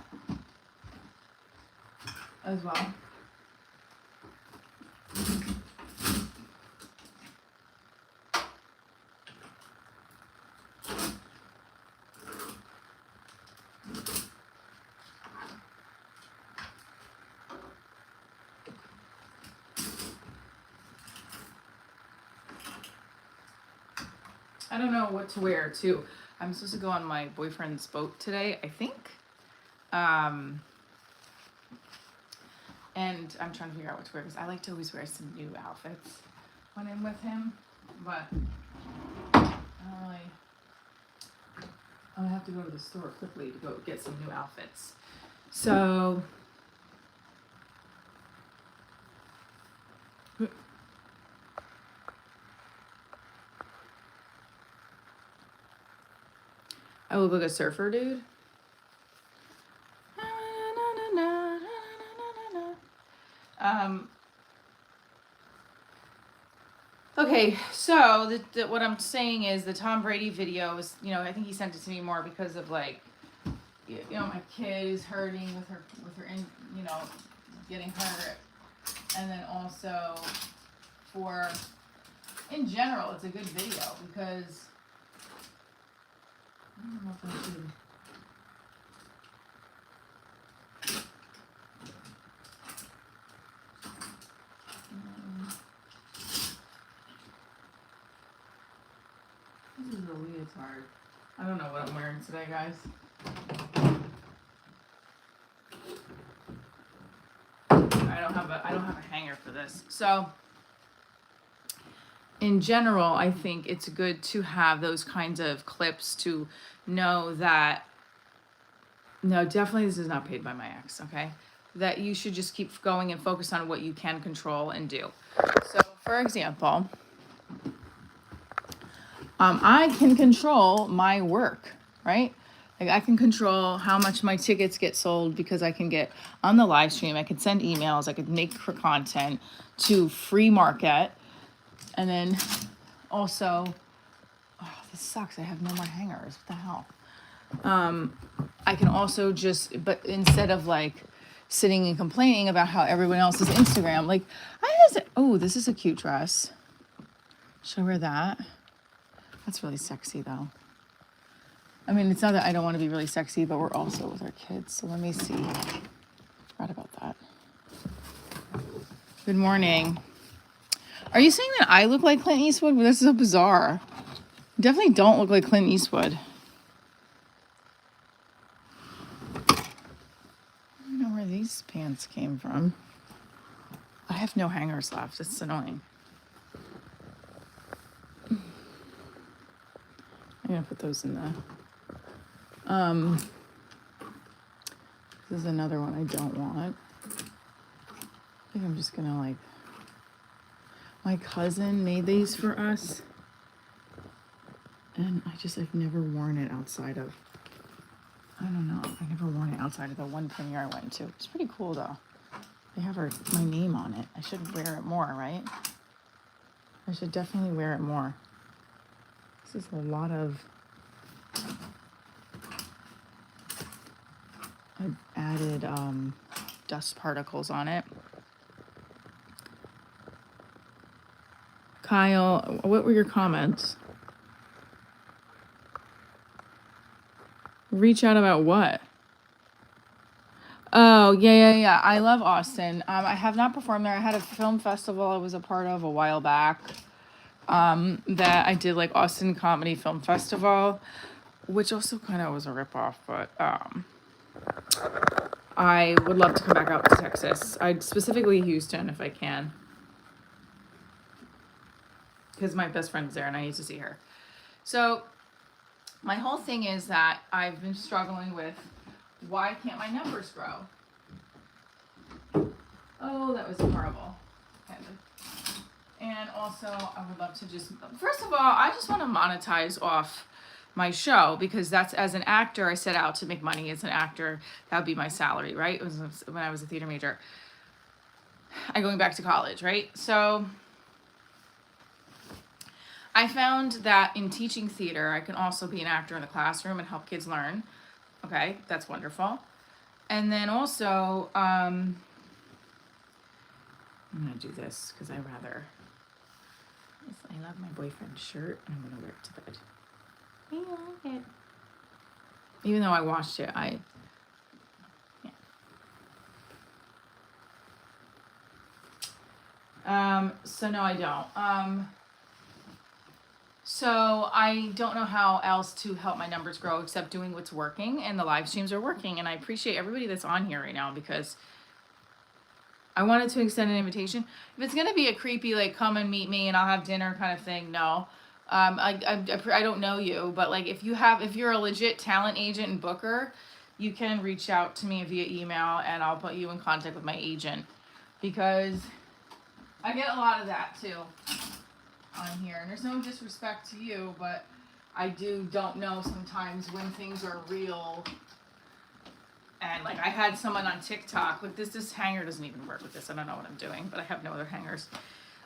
as well. I don't know what to wear too. I'm supposed to go on my boyfriend's boat today, I think. And I'm trying to figure out what to wear, because I like to always wear some new outfits when I'm with him. But I'm gonna have to go to the store quickly to go get some new outfits. So I look like a surfer dude. Okay, so what I'm saying is the Tom Brady video is, I think he sent it to me more because of, like, my kid is hurting with her, getting hurt, and then also for, in general, it's a good video because I don't know if I should. This is a leotard. I don't know what I'm wearing today, guys. I don't have a hanger for this. So in general, I think it's good to have those kinds of clips to know that, no, definitely this is not paid by my ex, okay? That you should just keep going and focus on what you can control and do. So, for example, I can control my work, right? Like I can control how much my tickets get sold because I can get on the live stream. I can send emails. I could make for content to free market. And then also, oh, this sucks. I have no more hangers. What the hell? I can also just, but instead of like sitting and complaining about how everyone else's Instagram, like oh, this is a cute dress. Should I wear that? That's really sexy though. I mean, it's not that I don't want to be really sexy, but we're also with our kids. So let me see. Forgot about that. Good morning. Are you saying that I look like Clint Eastwood? Well, this is so bizarre. I definitely don't look like Clint Eastwood. I don't know where these pants came from. I have no hangers left. It's annoying. I'm gonna put those in the this is another one I don't want. I think I'm just gonna like, my cousin made these for us and I've never worn it outside of, I don't know, I never worn it outside of the one premiere I went to. It's pretty cool though. They have my name on it. I should wear it more, right? I should definitely wear it more. This is a lot of, I added dust particles on it. Kyle, what were your comments? Reach out about what? Oh, yeah. I love Austin. I have not performed there. I had a film festival I was a part of a while back. That I did like Austin Comedy Film Festival, which also kind of was a ripoff, but I would love to come back out to Texas. I'd specifically Houston if I can. Because my best friend's there and I need to see her. So my whole thing is that I've been struggling with, why can't my numbers grow? Oh, that was horrible. And also, I would love to just, first of all, I just want to monetize off my show because that's, as an actor, I set out to make money as an actor. That would be my salary, right? It was when I was a theater major. I'm going back to college, right? So I found that in teaching theater, I can also be an actor in the classroom and help kids learn. Okay, that's wonderful. And then also, I'm going to do this because I love my boyfriend's shirt and I'm going to wear it to bed. I like it. Even though I washed it, so no, I don't. So I don't know how else to help my numbers grow except doing what's working, and the live streams are working. And I appreciate everybody that's on here right now because I wanted to extend an invitation. If it's going to be a creepy, like, come and meet me and I'll have dinner kind of thing, no. I don't know you, but like if you're a legit talent agent and booker, you can reach out to me via email and I'll put you in contact with my agent because I get a lot of that too on here. And there's no disrespect to you, but I don't know sometimes when things are real. And like I had someone on TikTok, like this hanger doesn't even work with this. I don't know what I'm doing, but I have no other hangers.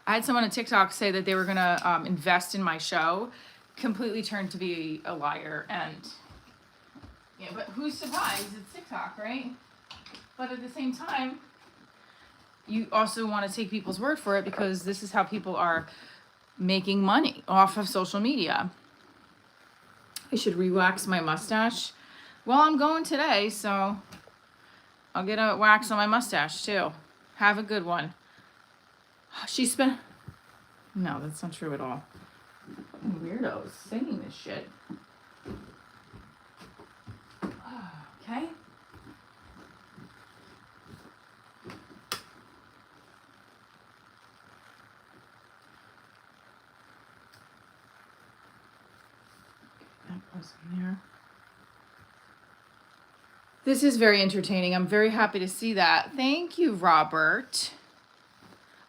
I had someone on TikTok say that they were gonna invest in my show, completely turned to be a liar. And yeah, but who's surprised? It's TikTok, right? But at the same time, you also want to take people's word for it because this is how people are making money off of social media. I should re-wax my mustache. Well, I'm going today, so I'll get a wax on my mustache too. Have a good one. No, that's not true at all. Fucking weirdos singing this shit. Okay. That goes in there. This is very entertaining. I'm very happy to see that. Thank you, Robert.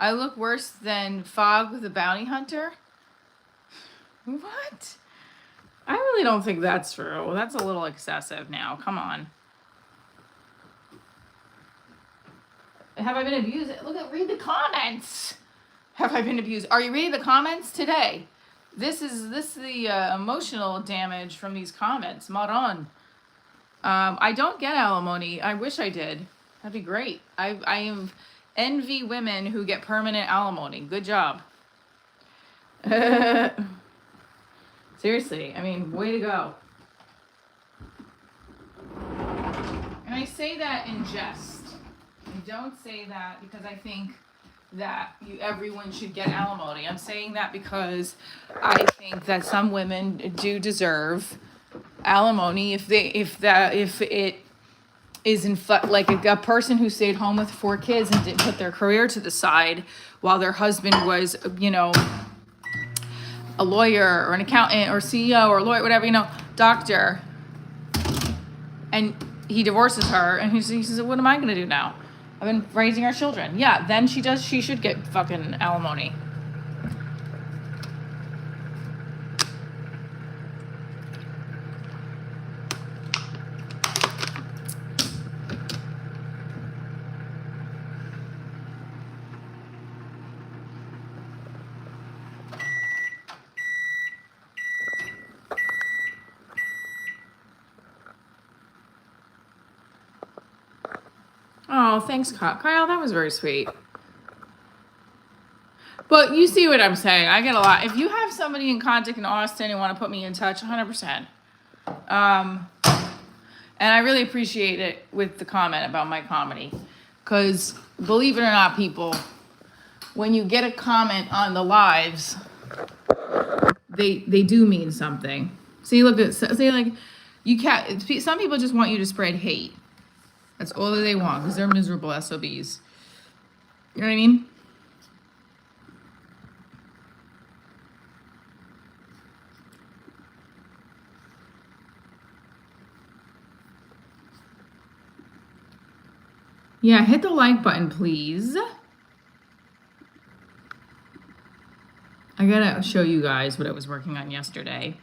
I look worse than Fogg the Bounty Hunter? What? I really don't think that's true. That's a little excessive now. Come on. Have I been abused? Read the comments. Have I been abused? Are you reading the comments today? This is the emotional damage from these comments. Maron. I don't get alimony. I wish I did. That'd be great. I envy women who get permanent alimony. Good job. Seriously, I mean, way to go. And I say that in jest. I don't say that because I think that everyone should get alimony. I'm saying that because I think that some women do deserve alimony if it is like a person who stayed home with 4 kids and didn't put their career to the side while their husband was, a lawyer or an accountant or CEO or lawyer, whatever, doctor, and he divorces her and he says, what am I going to do now? I've been raising our children. Yeah, then she should get fucking alimony. Oh, thanks, Kyle. That was very sweet. But you see what I'm saying. I get a lot. If you have somebody in contact in Austin and want to put me in touch, 100%. And I really appreciate it with the comment about my comedy. Because believe it or not, people, when you get a comment on the lives, they do mean something. See, look at, say like, you can't, some people just want you to spread hate. That's all that they want because they're miserable SOBs. You know what I mean? Yeah, hit the like button, please. I gotta show you guys what I was working on yesterday.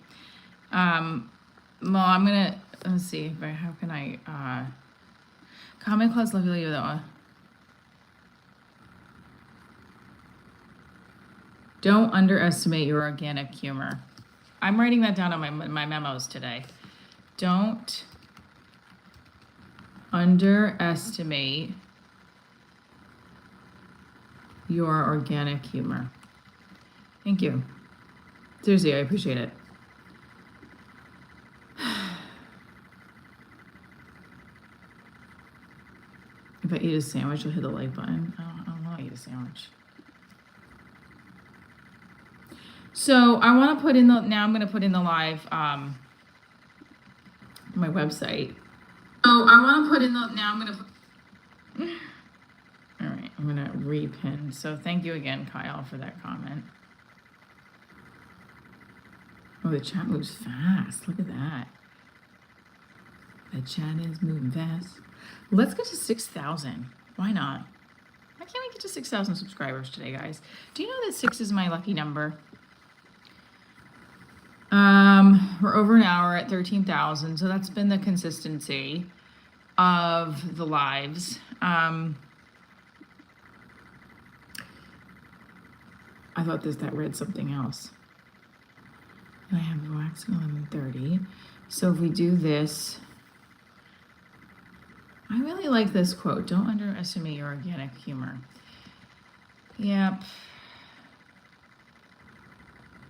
Well, I'm gonna, let's see, how can I, comment clause lovely though. Don't underestimate your organic humor. I'm writing that down on my memos today. Don't underestimate your organic humor. Thank you. Seriously, I appreciate it. If I eat a sandwich, I'll hit the like button. I don't know how to eat a sandwich. So I want to put in now I'm going to put in the live, my website. So I want to put in now I'm going to, all right, I'm going to repin. So thank you again, Kyle, for that comment. Oh, the chat moves fast. Look at that. The chat is moving fast. Let's get to 6,000. Why not? Why can't we get to 6,000 subscribers today, guys? Do you know that 6 is my lucky number? We're over an hour at 13,000, so that's been the consistency of the lives. I thought that read something else. I have waxing 11:30. So if we do this, I really like this quote. Don't underestimate your organic humor. Yep.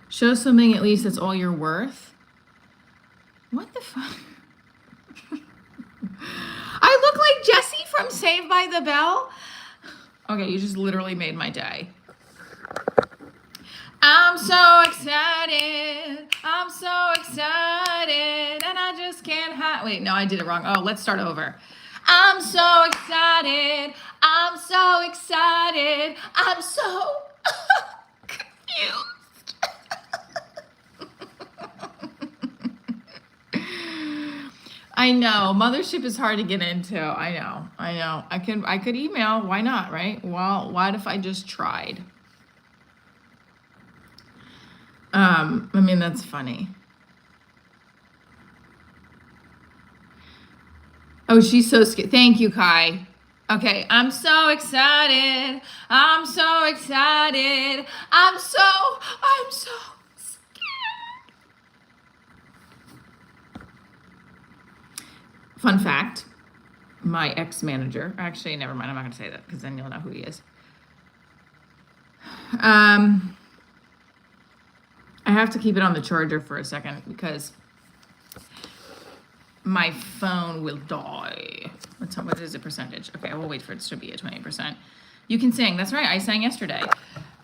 Show something at least that's all you're worth. What the fuck? I look like Jessie from Saved by the Bell. Okay, you just literally made my day. I'm so excited. I'm so excited. And I just can't hide. Wait, no, I did it wrong. Oh, let's start over. I'm so excited. I'm so excited. I'm so confused. I know. Mothership is hard to get into. I know. I could email. Why not, right? Well, what if I just tried? I mean, that's funny. Oh, she's so scared. Thank you, Kai. Okay, I'm so excited. I'm so excited. I'm so scared. Fun fact, my ex-manager, actually, never mind, I'm not going to say that because then you'll know who he is. I have to keep it on the charger for a second because my phone will die. What is the percentage? Okay, I will wait for it to be at 20%. You can sing. That's right. I sang yesterday.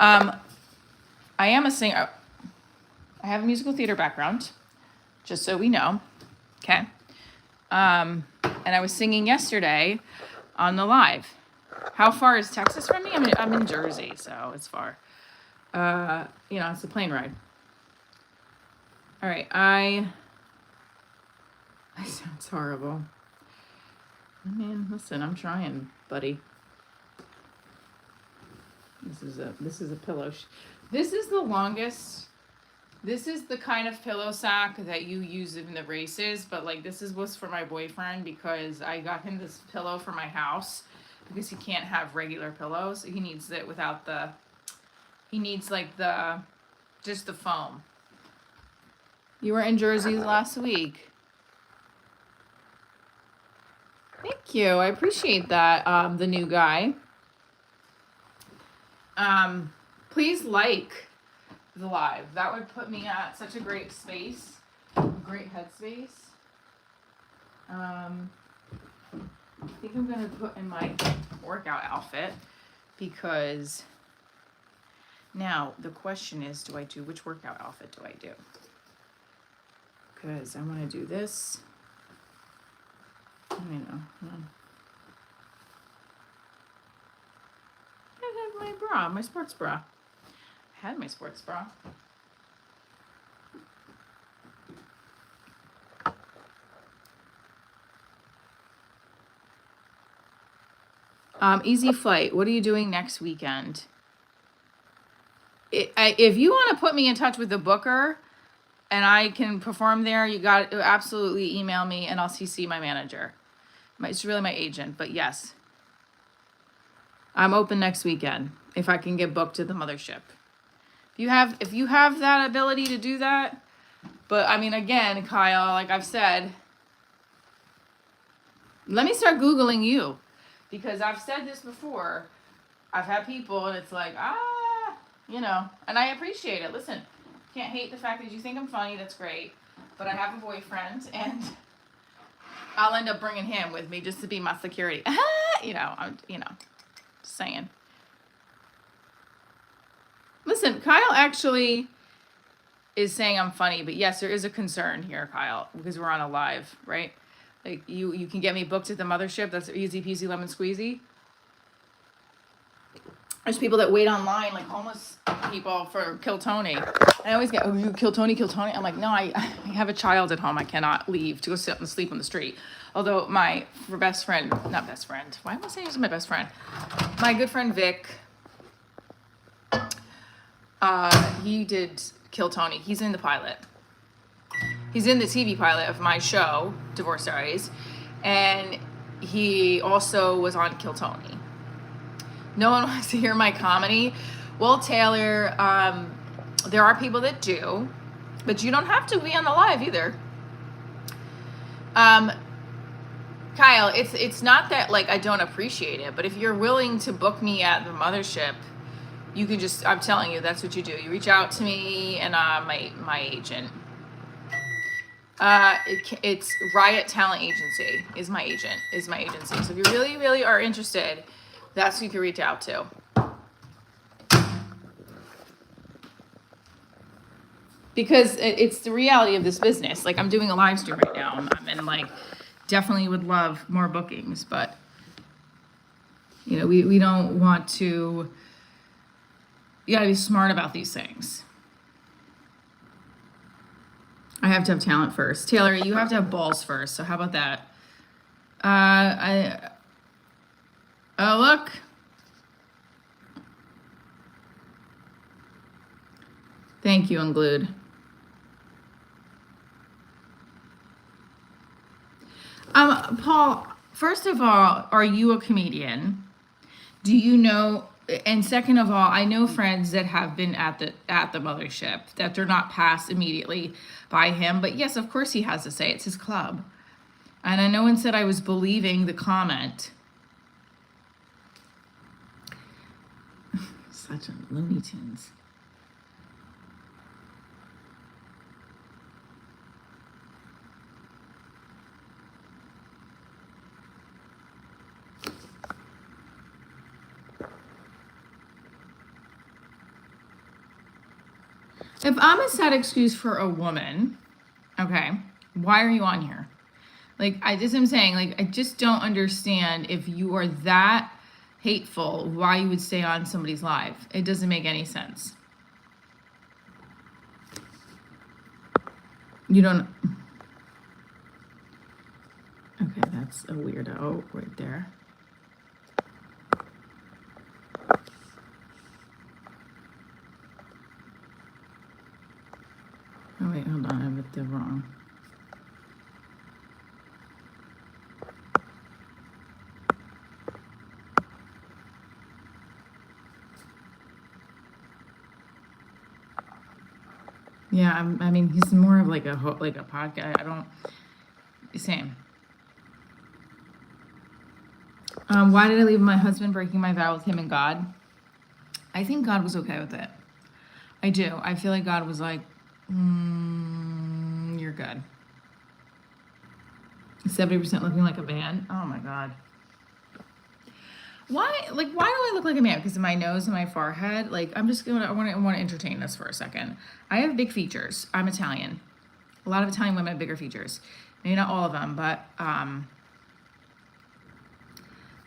I am a singer. I have a musical theater background, just so we know. Okay. And I was singing yesterday on the live. How far is Texas from me? I'm in Jersey, so it's far. It's a plane ride. All right, That sounds horrible. Man, listen, I'm trying, buddy. This is a pillow. This is the longest. This is the kind of pillow sack that you use in the races, but like this was for my boyfriend because I got him this pillow for my house because he can't have regular pillows. He needs it without the. He needs like just the foam. You were in Jersey last week. Thank you. I appreciate that, the new guy. Please like the live. That would put me at such a great space, great headspace. I think I'm going to put in my workout outfit because now the question is, which workout outfit do I do? Because I want to do this. I know. I have my bra, my sports bra. I had my sports bra. Easy flight. What are you doing next weekend? If you want to put me in touch with the booker and I can perform there, you got to absolutely email me and I'll CC my manager. It's really my agent, but yes. I'm open next weekend if I can get booked to the mothership. If you have that ability to do that, but I mean, again, Kyle, like I've said, let me start Googling you because I've said this before. I've had people and it's like, and I appreciate it. Listen, can't hate the fact that you think I'm funny. That's great. But I have a boyfriend and I'll end up bringing him with me just to be my security. I'm just saying. Listen, Kyle actually is saying I'm funny, but yes, there is a concern here, Kyle, because we're on a live, right? Like you can get me booked at the mothership. That's easy peasy lemon squeezy. There's people that wait online, like homeless people for Kill Tony. I always get, you Kill Tony, Kill Tony. I'm like, no, I have a child at home. I cannot leave to go sit and sleep on the street. Although my best friend, not best friend. Why am I saying he's my best friend? My good friend Vic, he did Kill Tony. He's in the pilot. He's in the TV pilot of my show, Divorce Diaries. And he also was on Kill Tony. No one wants to hear my comedy. Well, Taylor, there are people that do, but you don't have to be on the live either. Kyle, it's not that like I don't appreciate it, but if you're willing to book me at the mothership, you can just, I'm telling you, that's what you do. You reach out to me and my agent. It's Riot Talent Agency is my agency. So if you really, really are interested, that's who you can reach out to. Because it's the reality of this business. Like I'm doing a live stream right now. And like definitely would love more bookings, but we don't want to, you gotta be smart about these things. I have to have talent first. Taylor, you have to have balls first. So how about that? Oh, look. Thank you, Unglued. Paul, First of all, are you a comedian? Do you know? And second of all, I know friends that have been at the mothership that they're not passed immediately by him. But yes, of course he has to say it's his club. And I know one said I was believing the comment. Such a Looney Tunes. If I'm a sad excuse for a woman, okay, why are you on here? Like, I'm saying, like, I just don't understand if you are that hateful, why you would stay on somebody's live. It doesn't make any sense. You don't. Okay, that's a weirdo right there. Oh, wait, hold on, I have it wrong. Yeah, I mean, he's more of like a podcast. I don't. Same. Why did I leave my husband breaking my vow with him and God? I think God was okay with it. I do. I feel like God was like, you're good. 70% looking like a man. Oh my God. Why do I look like a man? Because of my nose and my forehead. Like, I want to entertain this for a second. I have big features. I'm Italian. A lot of Italian women have bigger features. Maybe not all of them, but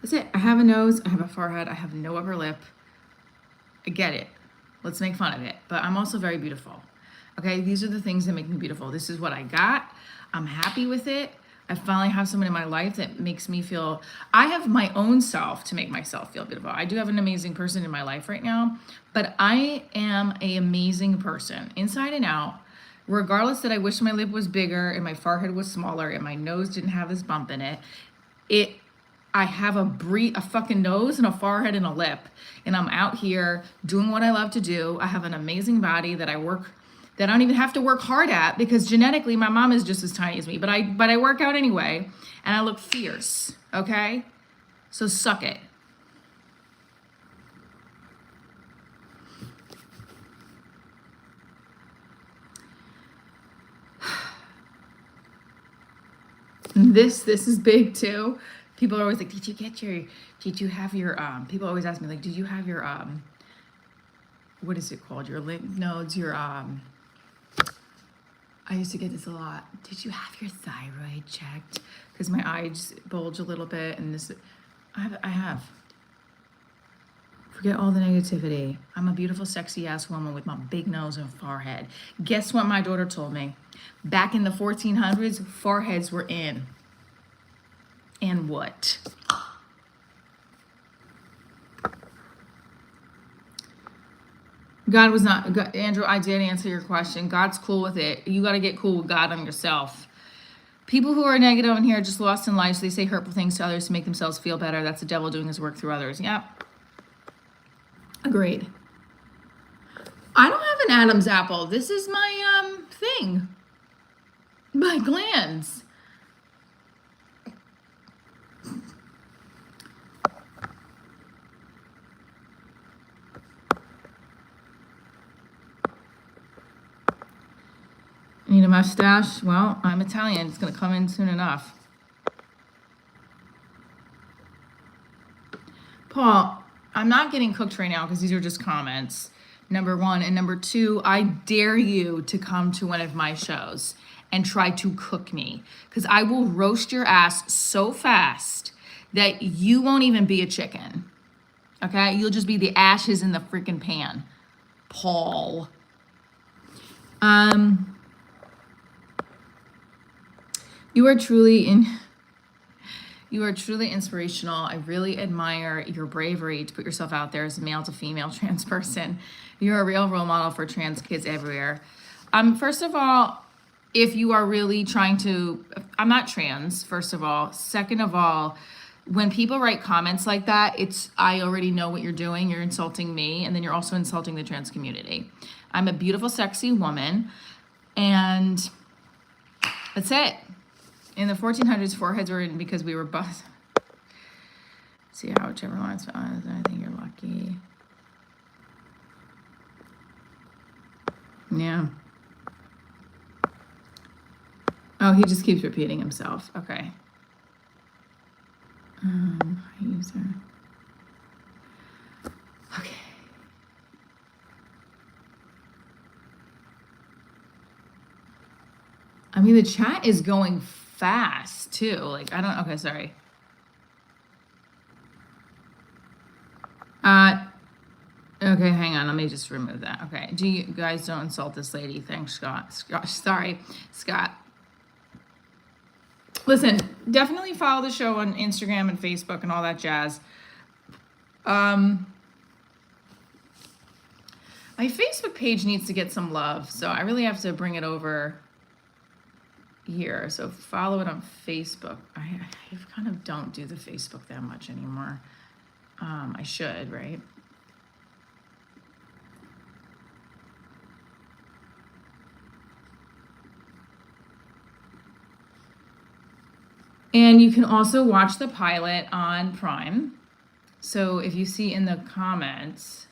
that's it. I have a nose. I have a forehead. I have no upper lip. I get it. Let's make fun of it. But I'm also very beautiful. Okay, these are the things that make me beautiful. This is what I got. I'm happy with it. I finally have someone in my life that makes me feel, I have my own self to make myself feel beautiful. I do have an amazing person in my life right now, but I am an amazing person inside and out, regardless that I wish my lip was bigger and my forehead was smaller and my nose didn't have this bump in it. I have a fucking nose and a forehead and a lip, and I'm out here doing what I love to do. I have an amazing body that I don't even have to work hard at, because genetically my mom is just as tiny as me, but I work out anyway, and I look fierce, okay? So suck it. This is big too. People are always like, people always ask me, like, did you have your, what is it called? Your lymph nodes, I used to get this a lot. Did you have your thyroid checked? Because my eyes bulge a little bit, and I have. Forget all the negativity. I'm a beautiful, sexy ass woman with my big nose and forehead. Guess what my daughter told me? Back in the 1400s, foreheads were in. And what? God was not, Andrew, I did answer your question. God's cool with it. You got to get cool with God on yourself. People who are negative in here are just lost in life, so they say hurtful things to others to make themselves feel better. That's the devil doing his work through others. Yep. Agreed. I don't have an Adam's apple. This is my thing. My glands. Need a mustache? Well, I'm Italian. It's going to come in soon enough. Paul, I'm not getting cooked right now because these are just comments. Number one. And number two, I dare you to come to one of my shows and try to cook me, because I will roast your ass so fast that you won't even be a chicken. Okay? You'll just be the ashes in the freaking pan. Paul. You are truly inspirational. I really admire your bravery to put yourself out there as a male to female trans person. You're a real role model for trans kids everywhere. First of all, if you are really trying to, I'm not trans, first of all. Second of all, when people write comments like that, I already know what you're doing. You're insulting me, and then you're also insulting the trans community. I'm a beautiful, sexy woman, and that's it. In the 1400s, foreheads were written because we were both. See how whichever one's on. I think you're lucky. Yeah. Oh, he just keeps repeating himself. Okay. User. Okay. I mean, the chat is going fast too. Like, I don't, okay, sorry. Okay, hang on. Let me just remove that. Okay. Do you guys don't insult this lady? Thanks, Scott. Sorry, Scott. Listen, definitely follow the show on Instagram and Facebook and all that jazz. My Facebook page needs to get some love, so I really have to bring it over here. So follow it on Facebook. I kind of don't do the Facebook that much anymore. I should, right? And you can also watch the pilot on Prime. So if you see in the comments,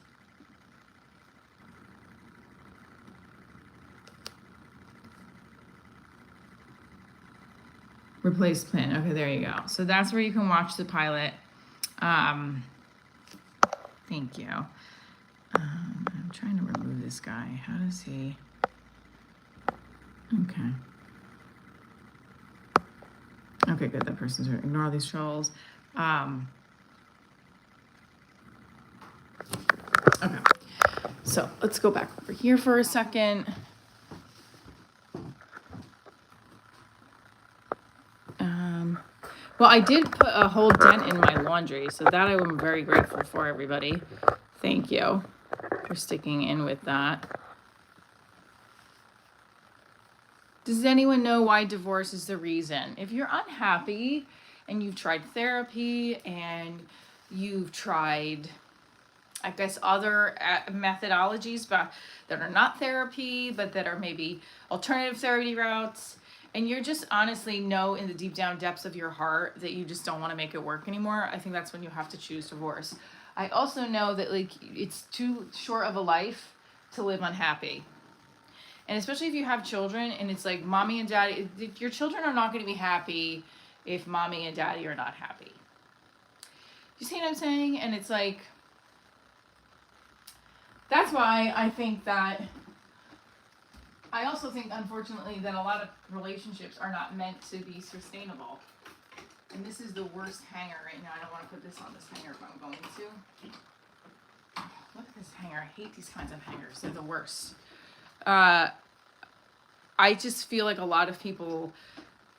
replace plan. Okay, there you go. So that's where you can watch the pilot. Thank you. I'm trying to remove this guy. How does he? Okay. Okay, good. That person's going to ignore these trolls. Okay. So let's go back over here for a second. Well, I did put a whole dent in my laundry, so that I am very grateful for, everybody. Thank you for sticking in with that. Does anyone know why divorce is the reason? If you're unhappy and you've tried therapy and you've tried, I guess, other methodologies but that are not therapy, but that are maybe alternative therapy routes, and you're just honestly know in the deep down depths of your heart that you just don't want to make it work anymore, I think that's when you have to choose divorce. I also know that, like, it's too short of a life to live unhappy. And especially if you have children and it's like mommy and daddy, your children are not going to be happy if mommy and daddy are not happy. You see what I'm saying? And it's like, that's why I think that, I also think, unfortunately, that a lot of relationships are not meant to be sustainable. And this is the worst hanger right now. I don't want to put this on this hanger if I'm going to. Look at this hanger. I hate these kinds of hangers. They're the worst. I just feel like a lot of people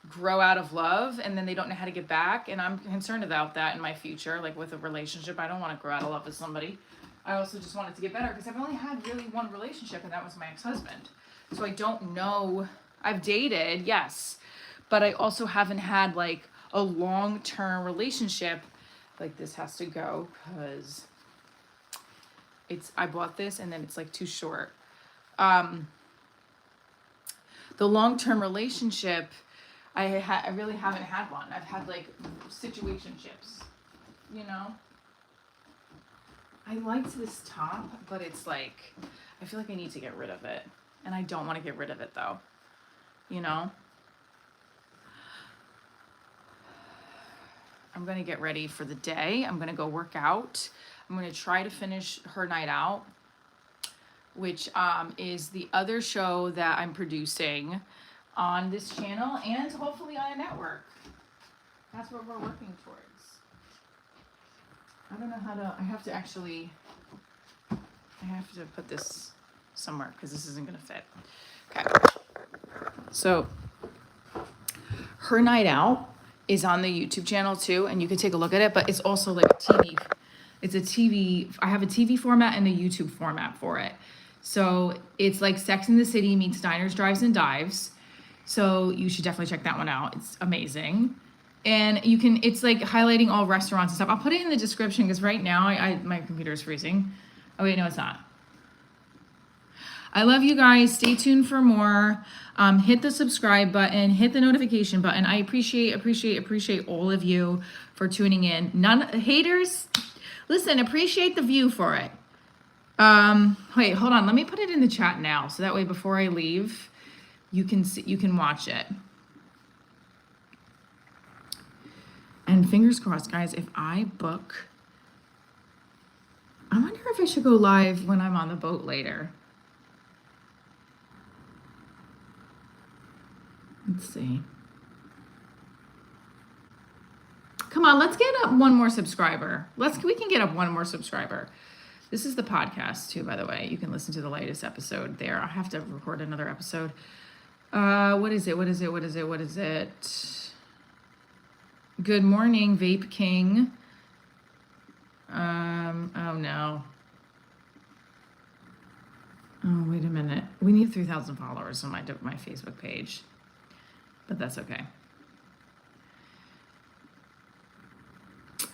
grow out of love and then they don't know how to get back. And I'm concerned about that in my future, like with a relationship. I don't want to grow out of love with somebody. I also just want it to get better because I've only had really one relationship, and that was my ex-husband. So I don't know. I've dated, yes, but I also haven't had like a long-term relationship. Like, this has to go because I bought this and then it's like too short. The long-term relationship, I really haven't had one. I've had like situationships, you know? I liked this top, but it's like, I feel like I need to get rid of it. And I don't want to get rid of it though, you know? I'm going to get ready for the day. I'm going to go work out. I'm going to try to finish Her Night Out, which is the other show that I'm producing on this channel and hopefully on a network. That's what we're working towards. I don't know how to, I have to put this somewhere because this isn't going to fit. Okay. So Her Night Out is on the YouTube channel too, and you can take a look at it, but it's also like a TV. It's a TV, I have a TV format and a YouTube format for it. So it's like Sex and the City meets Diners, Drives, and Dives. So you should definitely check that one out. It's amazing. And you can, it's like highlighting all restaurants and stuff. I'll put it in the description because right now my computer is freezing. Oh wait, no, it's not. I love you guys. Stay tuned for more. Hit the subscribe button, hit the notification button. I appreciate all of you for tuning in. None haters, listen, appreciate the view for it. Wait, hold on. Let me put it in the chat now. So that way before I leave, you can see, you can watch it. And fingers crossed, guys, if I book, I wonder if I should go live when I'm on the boat later. Let's see. Come on, let's get up one more subscriber. We can get up one more subscriber. This is the podcast too, by the way. You can listen to the latest episode there. I have to record another episode. What is it? Good morning, Vape King. Oh no. Oh, wait a minute. We need 3,000 followers on my Facebook page. But that's okay.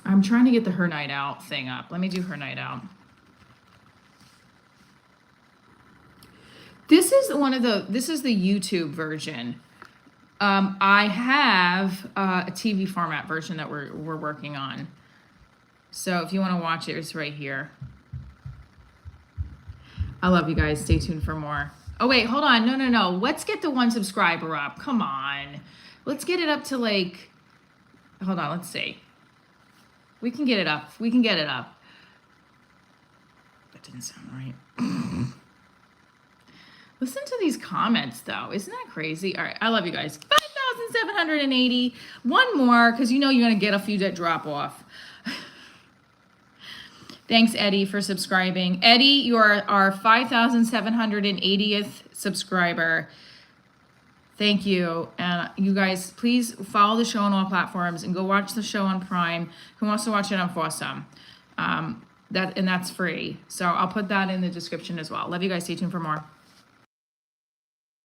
I'm trying to get the Her Night Out thing up. Let me do Her Night Out. This is the YouTube version. I have a TV format version that we're working on. So if you want to watch it, it's right here. I love you guys. Stay tuned for more. Oh, wait, hold on. No. Let's get the 1 subscriber up. Come on. Let's get it up to like, hold on. Let's see. We can get it up. That didn't sound right. Listen to these comments, though. Isn't that crazy? All right. I love you guys. 5,780. One more, because you know you're going to get a few that drop off. Thanks, Eddie, for subscribing. Eddie, you are our 5,780th subscriber. Thank you. And you guys, please follow the show on all platforms and go watch the show on Prime. You can also watch it on Fawsome. That's free. So I'll put that in the description as well. Love you guys. Stay tuned for more.